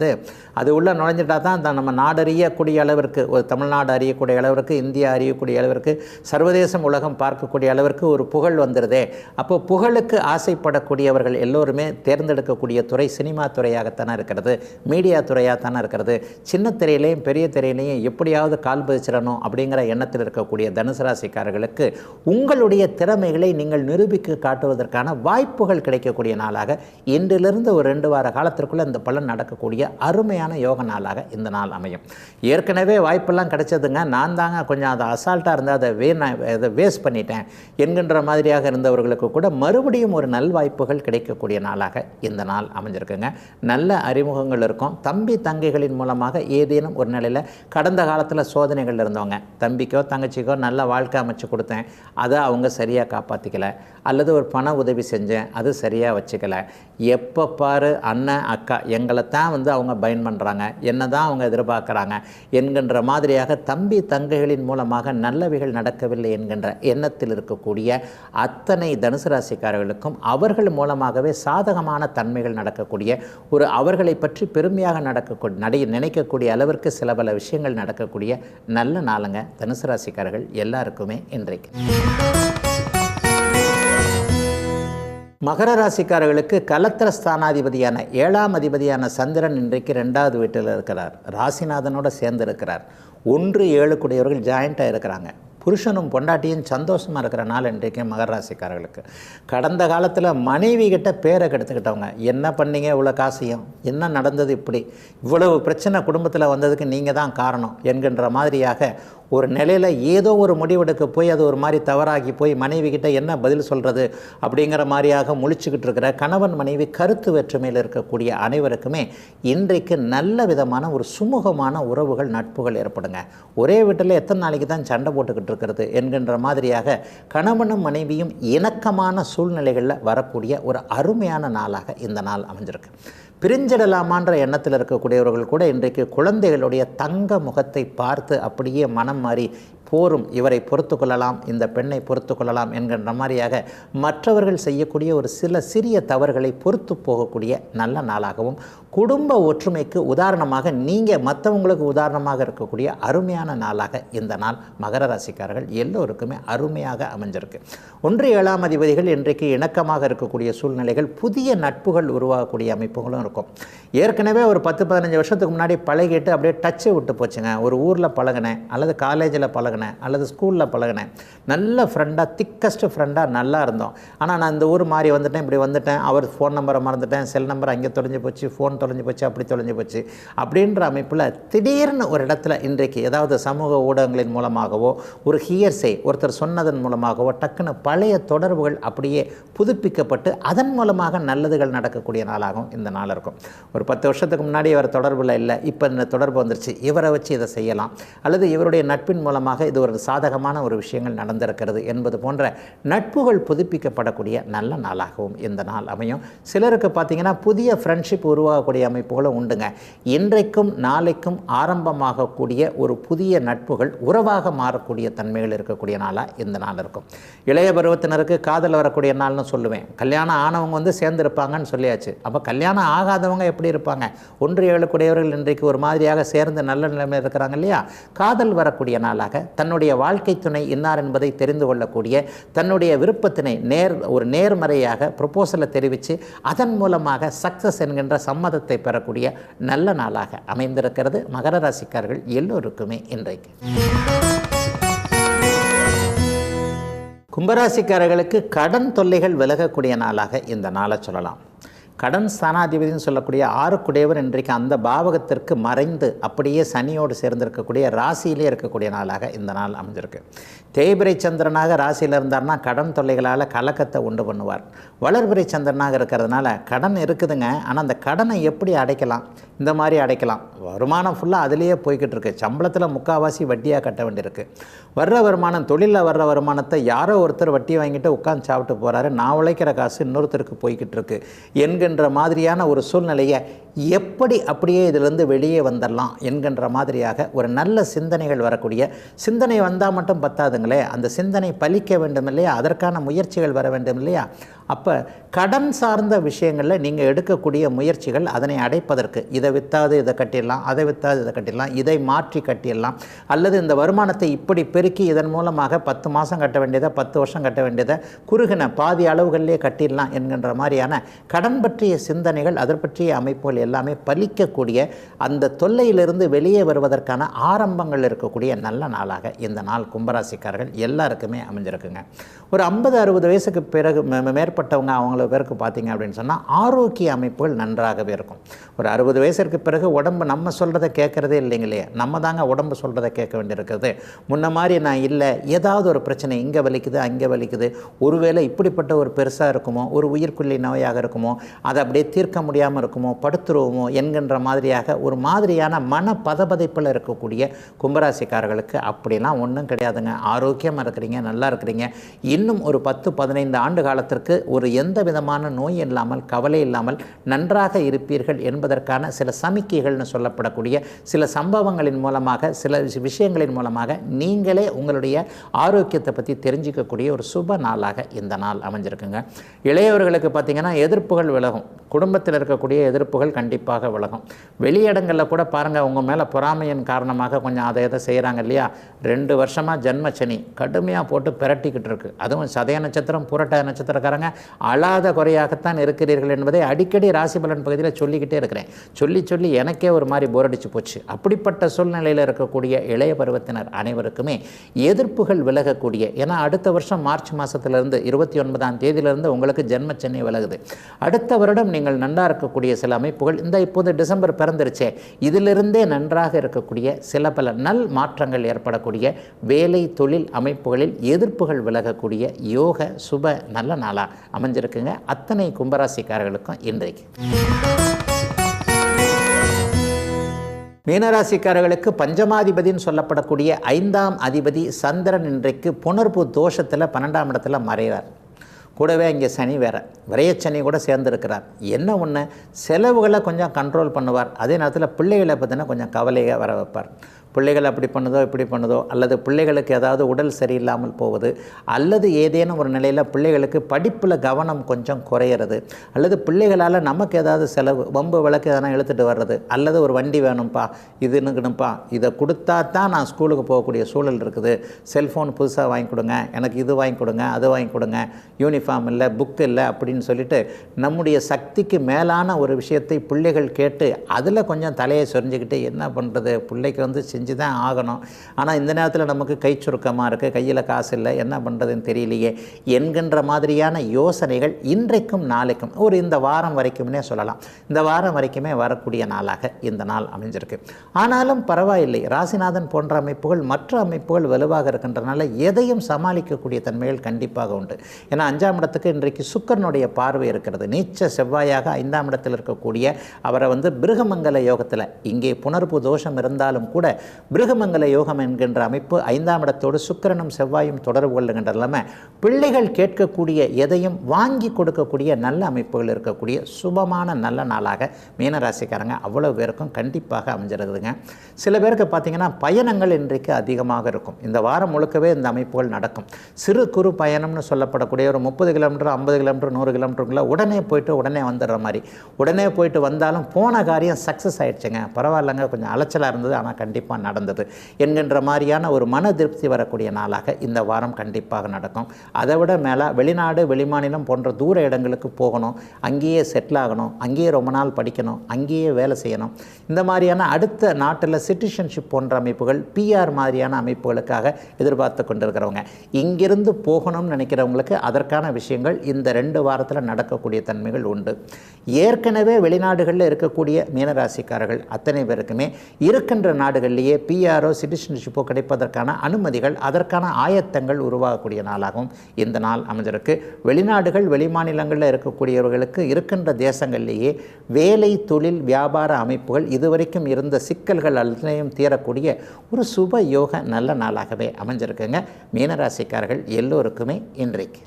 அது உள்ளே நுழைஞ்சிட்டா தான் நம்ம நாடு அறியக்கூடிய அளவிற்கு, ஒரு தமிழ்நாடு அறியக்கூடிய அளவிற்கு, இந்தியா அறியக்கூடிய அளவிற்கு, சர்வதேசம் உலகம் பார்க்கக்கூடிய அளவிற்கு ஒரு புகழ் வந்துடுதே. அப்போ புகழுக்கு ஆசைப்படக்கூடியவர்கள் எல்லோருமே தேர்ந்தெடுக்கக்கூடிய துறை சினிமா துறையாகத்தானே இருக்கிறது, மீடியா துறையாகத்தானே இருக்கிறது. சின்ன திரையிலையும் பெரிய திரையிலையும் எப்படியாவது கால் பதிச்சிடணும் அப்படிங்கிற எண்ணத்தில் இருக்கக்கூடிய தனுசு ராசிக்காரர்களுக்கு உங்களுடைய திறமைகளை நீங்கள் நிரூபிக்க காட்டுவதற்கான வாய்ப்புகள் கிடைக்கக்கூடிய நாளாக இன்றிலிருந்து ஒரு 2 வார காலத்திற்குள்ளே இந்த பலன் நடக்கக்கூடிய அருமையான யோக நாளாக இந்த நாள் அமையும். ஏற்கனவே வாய்ப்பெல்லாம் கிடைச்சதுங்க, நான் தாங்க கொஞ்சம் அதை அசால்ட்டாக இருந்தால் அதை வேஸ்ட் பண்ணிட்டேன் என்கின்ற மாதிரியாக இருந்தவர்களுக்கு கூட மறுபடியும் ஒரு நல்வாய்ப்புகள் கிடைக்கக்கூடிய நாளாக இந்த நாள் அமைஞ்சிருக்குங்க. நல்ல அறிமுகங்கள் இருக்கும். தம்பி தங்கைகளின் மூலமாக ஏதேனும் ஒரு நிலையில் கடந்த காலத்தில் சோதனைகள் இருந்தவங்க, தம்பிக்கோ தங்கச்சிக்கோ நல்ல வாழ்க்கை அமைச்சு கொடுத்தேன், அதை அவங்க சரியாக காப்பாற்றிக்கல, அல்லது ஒரு பண உதவி செஞ்சேன் அது சரியாக வச்சுக்கல, எப்போ பாரு அண்ணன் அக்கா எங்களை தான் அவங்க பயன் பண்ணுறாங்க, என்ன தான் அவங்க எதிர்பார்க்குறாங்க என்கின்ற மாதிரியாக தம்பி தங்கைகளின் மூலமாக நல்லவைகள் நடக்கவில்லை என்கின்ற எண்ணத்தில் இருக்கக்கூடிய அத்தனை தனுசு ராசிக்காரர்களுக்கும் அவர்கள் மூலமாகவே சாதகமான தன்மைகள் நடக்கக்கூடிய ஒரு அவர்களை பற்றி பெருமையாக நினைக்கக்கூடிய அளவிற்கு சில பல விஷயங்கள் நடக்கக்கூடிய நல்ல நாளுங்க தனுசு ராசிக்காரர்கள் எல்லாருக்குமே இன்றைக்கு. மகர ராசிக்காரர்களுக்கு கலத்திர ஸ்தானாதிபதியான 7ஆம் அதிபதியான சந்திரன் இன்றைக்கு 2வது வீட்டில் இருக்கிறார், ராசிநாதனோடு சேர்ந்து இருக்கிறார். 1-7 கூடியவர்கள் ஜாயிண்ட்டாக இருக்கிறாங்க. புருஷனும் பொண்டாட்டியும் சந்தோஷமாக இருக்கிற நாள் இன்றைக்கு மகர ராசிக்காரர்களுக்கு. கடந்த காலத்தில் மனைவி கிட்ட பேரை கெடுத்துக்கிட்டவங்க, என்ன பண்ணீங்க இவ்வளோ காசியம், என்ன நடந்தது, இப்படி இவ்வளவு பிரச்சனை குடும்பத்தில் வந்ததுக்கு நீங்கள் தான் காரணம் என்கின்ற மாதிரியாக ஒரு நிலையில் ஏதோ ஒரு முடிவெடுக்க போய் அது ஒரு மாதிரி தவறாகி போய் மனைவி கிட்ட என்ன பதில் சொல்கிறது அப்படிங்கிற மாதிரியாக முழிச்சுக்கிட்டு இருக்கிற கணவன் மனைவி கருத்து வேற்றுமையில் இருக்கக்கூடிய அனைவருக்குமே இன்றைக்கு நல்ல விதமான ஒரு சுமூகமான உறவுகள் நட்புகள் ஏற்படுங்க. ஒரே வீட்டில் எத்தனை நாளைக்கு தான் சண்டை போட்டுக்கிட்டு இருக்கிறது என்கின்ற மாதிரியாக கணவனும் மனைவியும் இணக்கமான சூழ்நிலைகளில் வரக்கூடிய ஒரு அருமையான நாளாக இந்த நாள் அமைஞ்சிருக்கு. பிரிஞ்சிடலாமான்ற எண்ணத்தில் இருக்கக்கூடியவர்கள் கூட இன்றைக்கு குழந்தைகளுடைய தங்க முகத்தை பார்த்து அப்படியே மனம் மாறி போரும் இவரை பொறுத்து கொள்ளலாம், இந்த பெண்ணை பொறுத்து கொள்ளலாம் என்கின்ற மாதிரியாக மற்றவர்கள் செய்யக்கூடிய ஒரு சில சிறிய தவறுகளை பொறுத்து போகக்கூடிய நல்ல நாளாகவும், குடும்ப ஒற்றுமைக்கு உதாரணமாக நீங்கள் மற்றவங்களுக்கு உதாரணமாக இருக்கக்கூடிய அருமையான நாளாக இந்த நாள் மகர ராசிக்காரர்கள் எல்லோருக்குமே அருமையாக அமைஞ்சிருக்கு. 1-7ஆம் அதிபதிகள் இன்றைக்கு இணக்கமாக இருக்கக்கூடிய சூழ்நிலைகள், புதிய நட்புகள் உருவாகக்கூடிய அமைப்புகளும் இருக்கும். ஏற்கனவே ஒரு 10-15 வருஷத்துக்கு முன்னாடி பழகிட்டு அப்படியே டச்சு விட்டு போச்சுங்க. ஒரு ஊரில் பழகினேன், அல்லது காலேஜில் பழகினேன், அல்லது ஸ்கூலில் பழகினேன், நல்ல ஃப்ரெண்டாக திக்கஸ்ட் ஃப்ரெண்டாக நல்லா இருந்தோம். ஆனால் நான் இந்த ஊர் மாறி வந்துட்டேன், இப்படி வந்துட்டேன், அவர் ஃபோன் நம்பரை மறந்துட்டேன், செல் நம்பர் அங்கே தொலைஞ்சு போச்சு, ஃபோன் தொலைஞ்சு போச்சு, அப்படி தொலைஞ்சு போச்சு அப்படின்ற அமைப்பில் திடீர்னு ஒரு இடத்துல இன்றைக்கு ஏதாவது சமூக ஊடகங்களின் மூலமாகவோ ஒரு ஹியர்சே ஒருத்தர் சொன்னதன் மூலமாகவோ டக்குன்னு பழைய தொடர்புகள் அப்படியே புதுப்பிக்கப்பட்டு அதன் மூலமாக நல்லதுகள் நடக்கக்கூடிய நாளாகவும் இந்த நாள் இருக்கும். ஒரு 10 வருஷத்துக்கு முன்னாடி இவர் தொடர்பில் இல்லை, இப்போ இந்த தொடர்பு வந்துருச்சு, இவரை வச்சு இதை செய்யலாம், அல்லது இவருடைய நட்பின் மூலமாக இது ஒரு சாதகமான ஒரு விஷயங்கள் நடந்திருக்கிறது என்பது போன்ற நட்புகள் புதுப்பிக்கப்படக்கூடிய நல்ல நாளாகவும் இந்த நாள் அமையும். சிலருக்கு பார்த்திங்கன்னா புதிய ஃப்ரெண்ட்ஷிப் உருவாகக்கூடிய அமைப்புகளும் உண்டுங்க. இன்றைக்கும் நாளைக்கும் ஆரம்பமாகக்கூடிய ஒரு புதிய நட்புகள் உறவாக மாறக்கூடிய தன்மைகள் இருக்கக்கூடிய நாளாக இந்த நாள் இருக்கும். இளைய பருவத்தினருக்கு காதல் வரக்கூடிய நாள்னு சொல்லுவேன். கல்யாணம் ஆனவங்க சேர்ந்துருப்பாங்கன்னு சொல்லியாச்சு. அப்போ கல்யாணம் ஆகாதவங்க எப்படி இருப்பாங்க? 1-7 கூடியவர்கள் இன்றைக்கு ஒரு மாதிரியாக சேர்ந்து நல்ல நிலைமையில் இருக்கிறாங்க இல்லையா? காதல் வரக்கூடிய நாளாக தன்னுடைய வாழ்க்கை துணை இன்னார் என்பதை தெரிந்து கொள்ளக்கூடிய, தன்னுடைய விருப்பத்தினை ஒரு நேர்மறையாக ப்ரொபோசலை தெரிவித்து அதன் மூலமாக சக்சஸ் என்கின்ற சம்மதத்தை பெறக்கூடிய நல்ல நாளாக அமைந்திருக்கிறது மகர ராசிக்காரர்கள் எல்லோருக்குமே இன்றைக்கு. கும்பராசிக்காரர்களுக்கு கடன் தொல்லைகள் விலகக்கூடிய நாளாக இந்த நாளை சொல்லலாம். கடன் ஸ்தானாதிபதினு சொல்லக்கூடிய 6 இன்றைக்கு அந்த பாவகத்திற்கு மறைந்து அப்படியே சனியோடு சேர்ந்திருக்கக்கூடிய ராசியிலே இருக்கக்கூடிய நாளாக இந்த நாள் அமைஞ்சிருக்கு. தேய்பிரை சந்திரனாக ராசியில் இருந்தார்னா கடன் தொல்லைகளால் கலக்கத்தை உண்டு பண்ணுவார். வளர்பிறை சந்திரனாக இருக்கிறதுனால கடன் இருக்குதுங்க, ஆனால் அந்த கடனை எப்படி அடைக்கலாம், இந்த மாதிரி அடைக்கலாம். வருமானம் ஃபுல்லாக அதிலேயே போய்கிட்டு இருக்கு. சம்பளத்தில் முக்கால்வாசி வட்டியாக கட்ட வேண்டியிருக்கு. வர்ற வருமானம், தொழிலில் வர்ற வருமானத்தை யாரோ ஒருத்தர் வட்டி வாங்கிட்டு உட்காந்து சாப்பிட்டு போகிறாரு. நான் உழைக்கிற காசு இன்னொருத்தருக்கு போய்கிட்டு இருக்கு என்கின்ற மாதிரியான ஒரு சூழ்நிலையை எப்படி அப்படியே இதிலிருந்து வெளியே வந்துடலாம் என்கின்ற மாதிரியாக ஒரு நல்ல சிந்தனைகள் வரக்கூடிய, சிந்தனை வந்தால் மட்டும் பத்தாதுங்களே, அந்த சிந்தனை பலிக்க வேண்டும் இல்லையா, அதற்கான முயற்சிகள் வர வேண்டும் இல்லையா. அப்போ கடன் சார்ந்த விஷயங்களில் நீங்கள் எடுக்கக்கூடிய முயற்சிகள் அதனை அடைப்பதற்கு, இதை விற்றாது இதை கட்டிடலாம், அதை விற்றாது இதை கட்டிடலாம், இதை மாற்றி கட்டிடலாம், அல்லது இந்த வருமானத்தை இப்படி பெருக்கி இதன் மூலமாக 10 மாதம் கட்ட வேண்டியதை 10 வருஷம் கட்ட வேண்டியதை குறுகின பாதி அளவுகளிலே கட்டிடலாம் என்கின்ற மாதிரியான கடன் பற்றிய சிந்தனைகள், அதை பற்றிய அமைப்புகள் எல்லாமே பலிக்கக்கூடிய, அந்த தொல்லையிலிருந்து வெளியே வருவதற்கான ஆரம்பங்கள் இருக்கக்கூடிய நல்ல நாளாக இந்த நாள் கும்பராசிக்காரர்கள் எல்லாருக்குமே அமைஞ்சிருக்குங்க. ஒரு 50-60 வயசுக்கு பிறகு மேற்பட்டவங்க அவங்கள பேருக்கு பார்த்தீங்க அப்படின்னு சொன்னால் ஆரோக்கிய அமைப்புகள் நன்றாகவே இருக்கும். ஒரு 60 வயசுக்கு பிறகு உடம்பு நம்ம சொல்கிறத கேட்குறதே இல்லைங்களே, நம்ம தாங்க உடம்பு சொல்கிறத கேட்க வேண்டியிருக்குது. முன்ன மாதிரி நான் இல்லை, ஏதாவது ஒரு பிரச்சனை இங்கே வலிக்குது அங்கே வலிக்குது, ஒருவேளை இப்படிப்பட்ட ஒரு பெருசாக இருக்குமோ, ஒரு உயிர்கொல்லி நோயாக இருக்குமோ, அதை அப்படியே தீர்க்க முடியாமல் இருக்குமோ, படுத்துருவோமோ என்கின்ற மாதிரியாக ஒரு மாதிரியான மன பதபதைப்பில் இருக்கக்கூடிய கும்பராசிக்காரர்களுக்கு அப்படிலாம் ஒன்றும் கிடையாதுங்க. ஆரோக்கியமாக இருக்கிறீங்க, நல்லா இருக்கிறீங்க. இன்னும் ஒரு 10-15 ஆண்டு காலத்திற்கு ஒரு எந்த விதமான நோய் இல்லாமல், கவலை இல்லாமல் நன்றாக இருப்பீர்கள் என்பதற்கான சில சமிக்கைகள்னு சொல்லப்படக்கூடிய சில சம்பவங்களின் மூலமாக, சில விஷயங்களின் மூலமாக நீங்களே உங்களுடைய ஆரோக்கியத்தை பற்றி தெரிஞ்சிக்கக்கூடிய ஒரு சுப நாளாக இந்த நாள் அமைஞ்சிருக்குங்க. இளையவர்களுக்கு பார்த்திங்கன்னா எதிர்ப்புகள் விலகும். குடும்பத்தில் இருக்கக்கூடிய எதிர்ப்புகள் கண்டிப்பாக விலகும். வெளியிடங்களில் கூட பாருங்கள், உங்கள் மேலே பொறாமையின் காரணமாக கொஞ்சம் அதை எதை செய்கிறாங்க இல்லையா. 2 வருஷமாக ஜென்மச்சனி கடுமையாக போட்டு பிரட்டிக்கிட்டு இருக்கு. அதுவும் சதய நட்சத்திரம் புரட்ட நட்சத்திரக்காரங்க அழாத குறையாகத்தான் இருக்கிறீர்கள் என்பதை அடிக்கடி ராசிபலன் பகுதியில் சொல்லிக்கிட்டே இருக்கிறேன். சொல்லி எனக்கே ஒரு மாதிரி போர் அடிச்சு போச்சு. அப்படிப்பட்ட சூழ்நிலையில் இருக்கக்கூடிய இளைய பருவத்தினர் அனைவருக்குமே எதிர்ப்புகள் விலகக்கூடிய, ஏன்னா அடுத்த வருஷம் மார்ச் மாதத்திலிருந்து 29ஆம் தேதியிலிருந்து உங்களுக்கு ஜென்மச்சனி விலகுது. அடுத்த வருடம் நீங்கள் நன்றாக இருக்கக்கூடிய சில அமைப்புகள், இந்த இப்போது டிசம்பர் பிறந்துருச்சே, இதிலிருந்தே நன்றாக இருக்கக்கூடிய சில பல நல் மாற்றங்கள் ஏற்படக்கூடிய, வேலை தொழில் அமைப்புகளில் எதிர்ப்புகள் விலகக்கூடிய யோக சுப நல்ல நாளாக அமைஞ்சிருக்குங்க அத்தனை கும்பராசிக்காரர்களுக்கும் இன்றைக்கு. மீனராசிக்காரர்களுக்கு பஞ்சமாதிபதினு சொல்லப்படக்கூடிய 5ஆம் அதிபதி சந்திரன் இன்றைக்கு புணர்வு தோஷத்தில் 12ஆம் இடத்துல மறைகிறார். கூடவே இங்கே சனி வேறு, விரையச்சனி கூட சேர்ந்துருக்கிறார். என்ன ஒன்று, செலவுகளை கொஞ்சம் கண்ட்ரோல் பண்ணுவார். அதே நேரத்தில் பிள்ளைகளை பார்த்தீங்கன்னா கொஞ்சம் கவலையாக வர வைப்பார். பிள்ளைகள் அப்படி பண்ணுதோ இப்படி பண்ணுதோ, அல்லது பிள்ளைகளுக்கு ஏதாவது உடல் சரியில்லாமல் போவது, அல்லது ஏதேனும் ஒரு நிலையில் பிள்ளைகளுக்கு படிப்பில் கவனம் கொஞ்சம் குறையிறது, அல்லது பிள்ளைகளால் நமக்கு ஏதாவது செலவு, வம்பு விளக்கு எதனா இழுத்துட்டு வர்றது, அல்லது ஒரு வண்டி வேணும்ப்பா, இதுன்னுக்கணும்ப்பா, இதை கொடுத்தா தான் நான் ஸ்கூலுக்கு போகக்கூடிய சூழல் இருக்குது, செல்ஃபோன் புதுசாக வாங்கி கொடுங்க, எனக்கு இது வாங்கி கொடுங்க, அது வாங்கி கொடுங்க, யூனிஃபார்ம் இல்லை, புக்கு இல்லை அப்படின்னு சொல்லிட்டு நம்முடைய சக்திக்கு மேலான ஒரு விஷயத்தை பிள்ளைகள் கேட்டு அதில் கொஞ்சம் தலையை சொரிஞ்சுக்கிட்டு என்ன பண்ணுறது, பிள்ளைக்கு வந்து செஞ்சு தான் ஆகணும், ஆனால் இந்த நேரத்தில் நமக்கு கை சுருக்கமாக இருக்குது, கையில் காசு இல்லை, என்ன பண்ணுறதுன்னு தெரியலையே என்கின்ற மாதிரியான யோசனைகள் இன்றைக்கும் நாளைக்கும் ஒரு இந்த வாரம் வரைக்கும்னே சொல்லலாம். இந்த வாரம் வரைக்குமே வரக்கூடிய நாளாக இந்த நாள் அமைஞ்சிருக்கு. ஆனாலும் பரவாயில்லை, ராசிநாதன் போன்ற அமைப்புகள் மற்ற அமைப்புகள் வலுவாக இருக்கின்றனால எதையும் சமாளிக்கக்கூடிய தன்மைகள் கண்டிப்பாக உண்டு. ஏன்னா 5ஆம் இடத்துக்கு இன்றைக்கு சுக்கிரனுடைய பார்வை இருக்கிறது. நீச்ச செவ்வாயாக 5ஆம் இடத்தில் இருக்கக்கூடிய அவரை வந்து பிருகமங்கல யோகத்தில், இங்கே புணர்வு தோஷம் இருந்தாலும் கூட பிருகமங்கல யோகம் என்கின்ற அமைப்பு 5ஆம் இடத்தோடு சுக்கிரனும் செவ்வாயும் தொடர்பு கொள்ளுகின்ற நிலைமை, பிள்ளைகள் கேட்கக்கூடிய எதையும் வாங்கி கொடுக்கக்கூடிய நல்ல அமைப்புகள் இருக்கக்கூடிய சுபமான நல்ல நாளாக மீனராசிக்காரங்க அவ்வளவு பேருக்கும் கண்டிப்பாக அமைஞ்சிருக்குதுங்க. சில பேருக்கு பார்த்திங்கன்னா பயணங்கள் இன்றைக்கு அதிகமாக இருக்கும். இந்த வாரம் முழுக்கவே இந்த அமைப்புகள் நடக்கும். சிறு குறு பயணம்னு சொல்லப்படக்கூடிய ஒரு 30 கிலோமீட்டர் 50 கிலோமீட்டர் 100 கிலோமீட்டருக்குள்ள உடனே போயிட்டு உடனே வந்துடுற மாதிரி, உடனே போயிட்டு வந்தாலும் போன காரியம் சக்ஸஸ் ஆகிடுச்சுங்க, பரவாயில்லைங்க, கொஞ்சம் அலைச்சலாக இருந்தது ஆனால் கண்டிப்பாக தான் நடந்தது என்கின்ற மாதிரியான ஒரு மன திருப்தி வரக்கூடிய நாளாக இந்த வாரம் கண்டிப்பாக நடக்கும். அதை விட மேலே வெளிநாடு வெளிமாநிலம் போன்ற தூர இடங்களுக்கு போகணும், அங்கேயே செட்டில் ஆகணும், அங்கேயே ரொம்ப நாள் படிக்கணும், அங்கேயே வேலை செய்யணும், இந்த மாதிரியான அடுத்த நாட்டில் சிட்டிசன்ஷிப் போன்ற அமைப்புகள், பிஆர் மாதிரியான அமைப்புகளுக்காக எதிர்பார்த்து கொண்டிருக்கிறவங்க, இங்கிருந்து போகணும்னு நினைக்கிறவங்களுக்கு அதற்கான விஷயங்கள் இந்த 2 வாரத்தில் நடக்கக்கூடிய தன்மைகள் உண்டு. ஏற்கனவே வெளிநாடுகளில் இருக்கக்கூடிய மீனராசிக்காரர்கள் அத்தனை பேருக்குமே இருக்கின்ற நாடுகளிலேயே பிஆரோ சிட்டிசன்ஷிப்போ கிடைப்பதற்கான அனுமதிகள், அதற்கான ஆயத்தங்கள் உருவாகக்கூடிய நாளாகவும் இந்த நாள் அமைஞ்சிருக்கு. வெளிநாடுகள் வெளிமாநிலங்களில் இருக்கக்கூடியவர்களுக்கு இருக்கின்ற தேசங்களிலேயே வேலை தொழில் வியாபார அமைப்புகள் இதுவரைக்கும் இருந்த சிக்கல்கள் அத்தனையும் தீரக்கூடிய ஒரு சுப யோக நல்ல நாளாகவே அமைஞ்சிருக்குங்க மீனராசிக்காரர்கள் எல்லோருக்குமே இன்றைக்கு.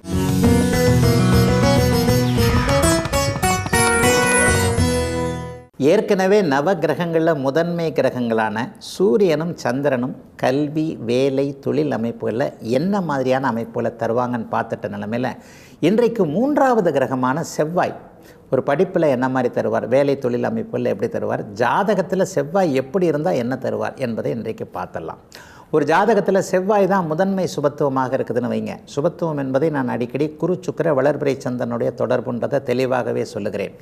ஏற்கனவே நவ கிரகங்களில் முதன்மை கிரகங்களான சூரியனும் சந்திரனும் கல்வி வேலை தொழில் அமைப்புகளில் என்ன மாதிரியான அமைப்புகளை தருவாங்கன்னு பார்த்துட்ட நிலைமையில் இன்றைக்கு 3வது கிரகமான செவ்வாய் ஒரு படிப்பில் என்ன மாதிரி தருவார், வேலை தொழில் அமைப்புகளில் எப்படி தருவார், ஜாதகத்தில் செவ்வாய் எப்படி இருந்தால் என்ன தருவார் என்பதை இன்றைக்கு பார்த்துடலாம். ஒரு ஜாதகத்தில் செவ்வாய் தான் முதன்மை சுபத்துவமாக இருக்குதுன்னு வைங்க. சுபத்துவம் என்பதை நான் அடிக்கடி குரு சுக்கிர வளர்பிறை சந்திரனுடைய தொடர்புன்றதை தெளிவாகவே சொல்லுகிறேன்.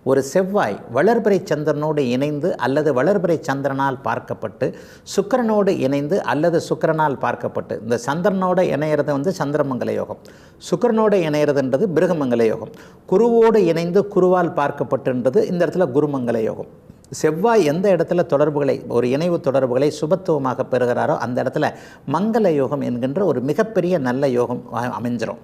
ஒரு செவ்வாய் வளர்பிறை சந்திரனோடு இணைந்து அல்லது வளர்பிறை சந்திரனால் பார்க்கப்பட்டு சுக்கிரனோடு இணைந்து அல்லது சுக்கிரனால் பார்க்கப்பட்டு, இந்த சந்திரனோடு இணையிறது சந்திரமங்கல யோகம், சுக்கிரனோடு இணையிறதுன்றது பிருகமங்கல யோகம், குருவோடு இணைந்து குருவால் பார்க்கப்பட்டுன்றது இந்த இடத்துல குருமங்கல யோகம். செவ்வாய் எந்த இடத்துல தொடர்புகளை, ஒரு இணைவு தொடர்புகளை சுபத்துவமாக பெறுகிறாரோ அந்த இடத்துல மங்கள யோகம் என்கின்ற ஒரு மிகப்பெரிய நல்ல யோகம் அமைஞ்சிரும்.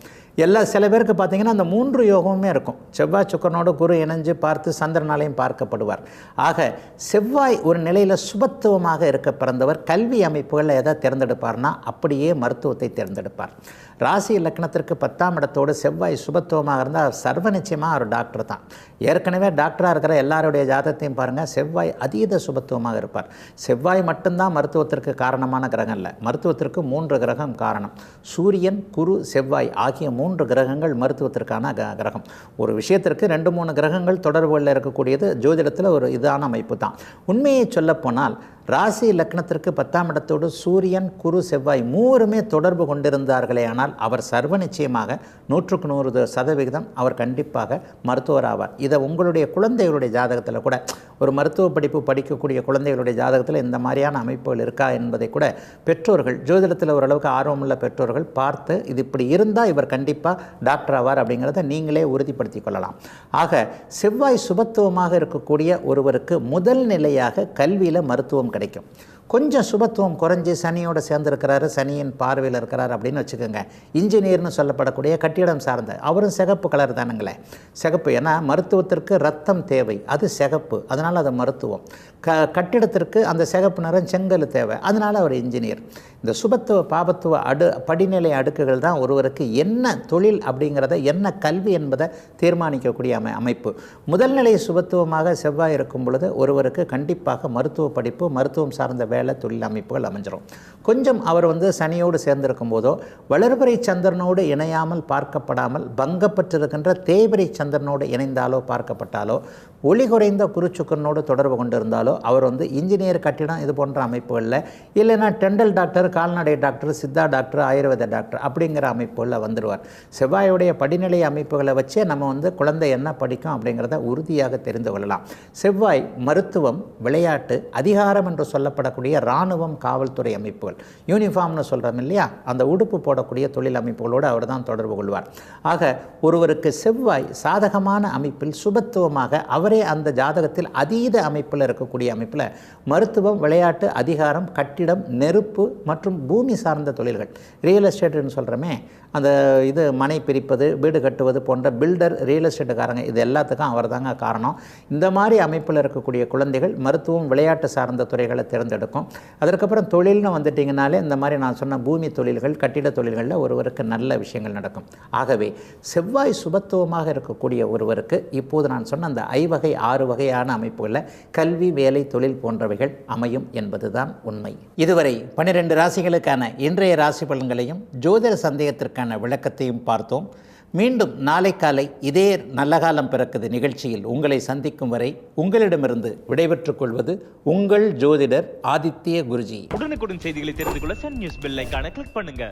சில பேருக்கு பார்த்திங்கன்னா அந்த 3 யோகமுமே இருக்கும். செவ்வாய் சுக்கிரனோடு குரு இணைஞ்சு பார்த்து சந்திரனாலையும் பார்க்கப்படுவார். ஆக செவ்வாய் ஒரு நிலையில் சுபத்துவமாக இருக்க பிறந்தவர் கல்வி அமைப்புகளில் எதை தேர்ந்தெடுப்பார்னா அப்படியே மருத்துவத்தை தேர்ந்தெடுப்பார். ராசி லக்னத்திற்கு 10ஆம் இடத்தோடு செவ்வாய் சுபத்துவமாக இருந்தால் சர்வ நிச்சயமாக அவர் டாக்டர் தான். ஏற்கனவே டாக்டராக இருக்கிற எல்லாருடைய ஜாதகத்தையும் பாருங்கள், செவ்வாய் அதீத சுபத்துவமாக இருப்பார். செவ்வாய் மட்டும்தான் மருத்துவத்திற்கு காரணமான கிரகம் இல்லை, மருத்துவத்திற்கு 3 கிரகம் காரணம். சூரியன் குரு செவ்வாய் ஆகிய 3 கிரகங்கள் மருத்துவத்திற்கான கிரகம். ஒரு விஷயத்திற்கு 2-3 கிரகங்கள் தொடர்புகளில் இருக்கக்கூடியது ஜோதிடத்தில் ஒரு இதான அமைப்பு தான். உண்மையை சொல்லப்போனால் ராசி லக்னத்திற்கு 10ஆம் இடத்தோடு சூரியன் குரு செவ்வாய் 3மே தொடர்பு கொண்டிருந்தார்களே ஆனால் அவர் சர்வ நிச்சயமாக 100க்கு 100% அவர் கண்டிப்பாக மருத்துவர் ஆவார். இதை உங்களுடைய குழந்தைகளுடைய ஜாதகத்தில் கூட, ஒரு மருத்துவ படிப்பு படிக்கக்கூடிய குழந்தைகளுடைய ஜாதகத்தில் இந்த மாதிரியான அமைப்புகள் இருக்கா என்பதை கூட பெற்றோர்கள், ஜோதிடத்தில் ஓரளவுக்கு ஆர்வமுள்ள பெற்றோர்கள் பார்த்து இது இப்படி இருந்தால் இவர் கண்டிப்பாக டாக்டர் ஆவார் அப்படிங்கிறத நீங்களே உறுதிப்படுத்தி கொள்ளலாம். ஆக செவ்வாய் சுபத்துவமாக இருக்கக்கூடிய ஒருவருக்கு முதல் நிலையாக கல்வியில் மருத்துவம் கிடைக்கும். கொஞ்சம் சுபத்துவம் குறைஞ்சி சனியோடு சேர்ந்துருக்கிறாரு, சனியின் பார்வையில் இருக்கிறார் அப்படின்னு வச்சுக்கோங்க, இன்ஜினியர்னு சொல்லப்படக்கூடிய கட்டிடம் சார்ந்த அவரும் சிகப்பு கலர் தானுங்களே. சிகப்பு ஏன்னா மருத்துவத்திற்கு ரத்தம் தேவை, அது சிகப்பு, அதனால் அது மருத்துவம். கட்டிடத்திற்கு அந்த சிகப்பு நிறம் செங்கல் தேவை, அதனால் அவர் இன்ஜினியர். இந்த சுபத்துவ பாபத்துவ படிநிலை அடுக்குகள் தான் ஒருவருக்கு என்ன தொழில் அப்படிங்கிறத, என்ன கல்வி என்பதை தீர்மானிக்கக்கூடிய அமைப்பு. முதல்நிலை சுபத்துவமாக செவ்வாய் இருக்கும் பொழுது ஒருவருக்கு கண்டிப்பாக மருத்துவ படிப்பு, மருத்துவம் சார்ந்த வேலை தொழில் அமைப்புகள் அமைஞ்சிரும். கொஞ்சம் அவர் சனியோடு சேர்ந்திருக்கும் போதோ வளர்பிறை சந்திரனோடு இணையாமல் பார்க்கப்படாமல் பங்கப்பட்டிருக்கின்ற தேய்பிறை சந்திரனோடு இணைந்தாலோ பார்க்கப்பட்டாலோ, ஒளி குறைந்த குருச்சுக்கரனோடு தொடர்பு கொண்டிருந்தாலோ அவர் இன்ஜினியர் கட்டிடம் இது போன்ற அமைப்புகளில், இல்லைன்னா டெண்டல் டாக்டர், கால்நடை டாக்டர், சித்தா டாக்டர், ஆயுர்வேத டாக்டர் அப்படிங்கிற அமைப்புகளில் வந்துடுவார். செவ்வாயுடைய படிநிலை அமைப்புகளை வச்சே நம்ம குழந்தை என்ன படிக்கும் அப்படிங்கிறத உறுதியாக தெரிந்து கொள்ளலாம். செவ்வாய் மருத்துவம், விளையாட்டு, அதிகாரம் என்று சொல்லப்படக்கூடிய இராணுவம், காவல்துறை அமைப்புகள், யூனிஃபார்ம்னு சொல்கிறோம் இல்லையா, அந்த உடுப்பு போடக்கூடிய தொழில் அமைப்புகளோடு அவர் தான் தொடர்பு கொள்வார். ஆக ஒருவருக்கு செவ்வாய் சாதகமான அமைப்பில் சுபத்துவமாக அவரே அந்த ஜாதகத்தில் அதீத அமைப்பில் இருக்கக்கூடிய அமைப்பில் மருத்துவம், விளையாட்டு, அதிகாரம், கட்டிடம், நெருப்பு மற்றும் பூமி சார்ந்த தொழில்கள், ரியல் எஸ்டேட்டுன்னு சொல்கிறோமே, அந்த இது மனை பிரிப்பது, வீடு கட்டுவது போன்ற பில்டர், ரியல் எஸ்டேட்டுக்காரங்க, இது எல்லாத்துக்கும் அவர் தாங்க காரணம். இந்த மாதிரி அமைப்பில் இருக்கக்கூடிய குழந்தைகள் மருத்துவம், விளையாட்டு சார்ந்த துறைகளை தேர்ந்தெடுக்கும். அதற்கப்புறம் தொழில்னு வந்துட்டிங்கனாலே இந்த மாதிரி நான் சொன்ன பூமி தொழில்கள், கட்டிட தொழில்களில் ஒருவருக்கு நல்ல விஷயங்கள் நடக்கும். ஆகவே செவ்வாய் சுபத்துவமாக இருக்கக்கூடிய ஒருவருக்கு இப்போது நான் சொன்ன அந்த 6 வகையான அமைப்புகளில் கல்வி, வேலை, தொழில் போன்றவைகள் அமையும் என்பதுதான் உண்மை. இதுவரை 12 ராசிகளுக்கான இன்றைய ராசி பலன்களையும் ஜோதிட சந்தேகத்திற்கான விளக்கத்தையும் பார்த்தோம். மீண்டும் நாளை காலை இதே நல்ல காலம் பிறக்குது நிகழ்ச்சியில் உங்களை சந்திக்கும் வரை உங்களிடமிருந்து விடைபெற்றுக் கொள்வது உங்கள் ஜோதிடர் ஆதித்ய குருஜி. உடனுக்குடன் செய்திகளை தெரிந்து கொள்ள சன் நியூஸ் பெல் ஐகானை கிளிக் பண்ணுங்க.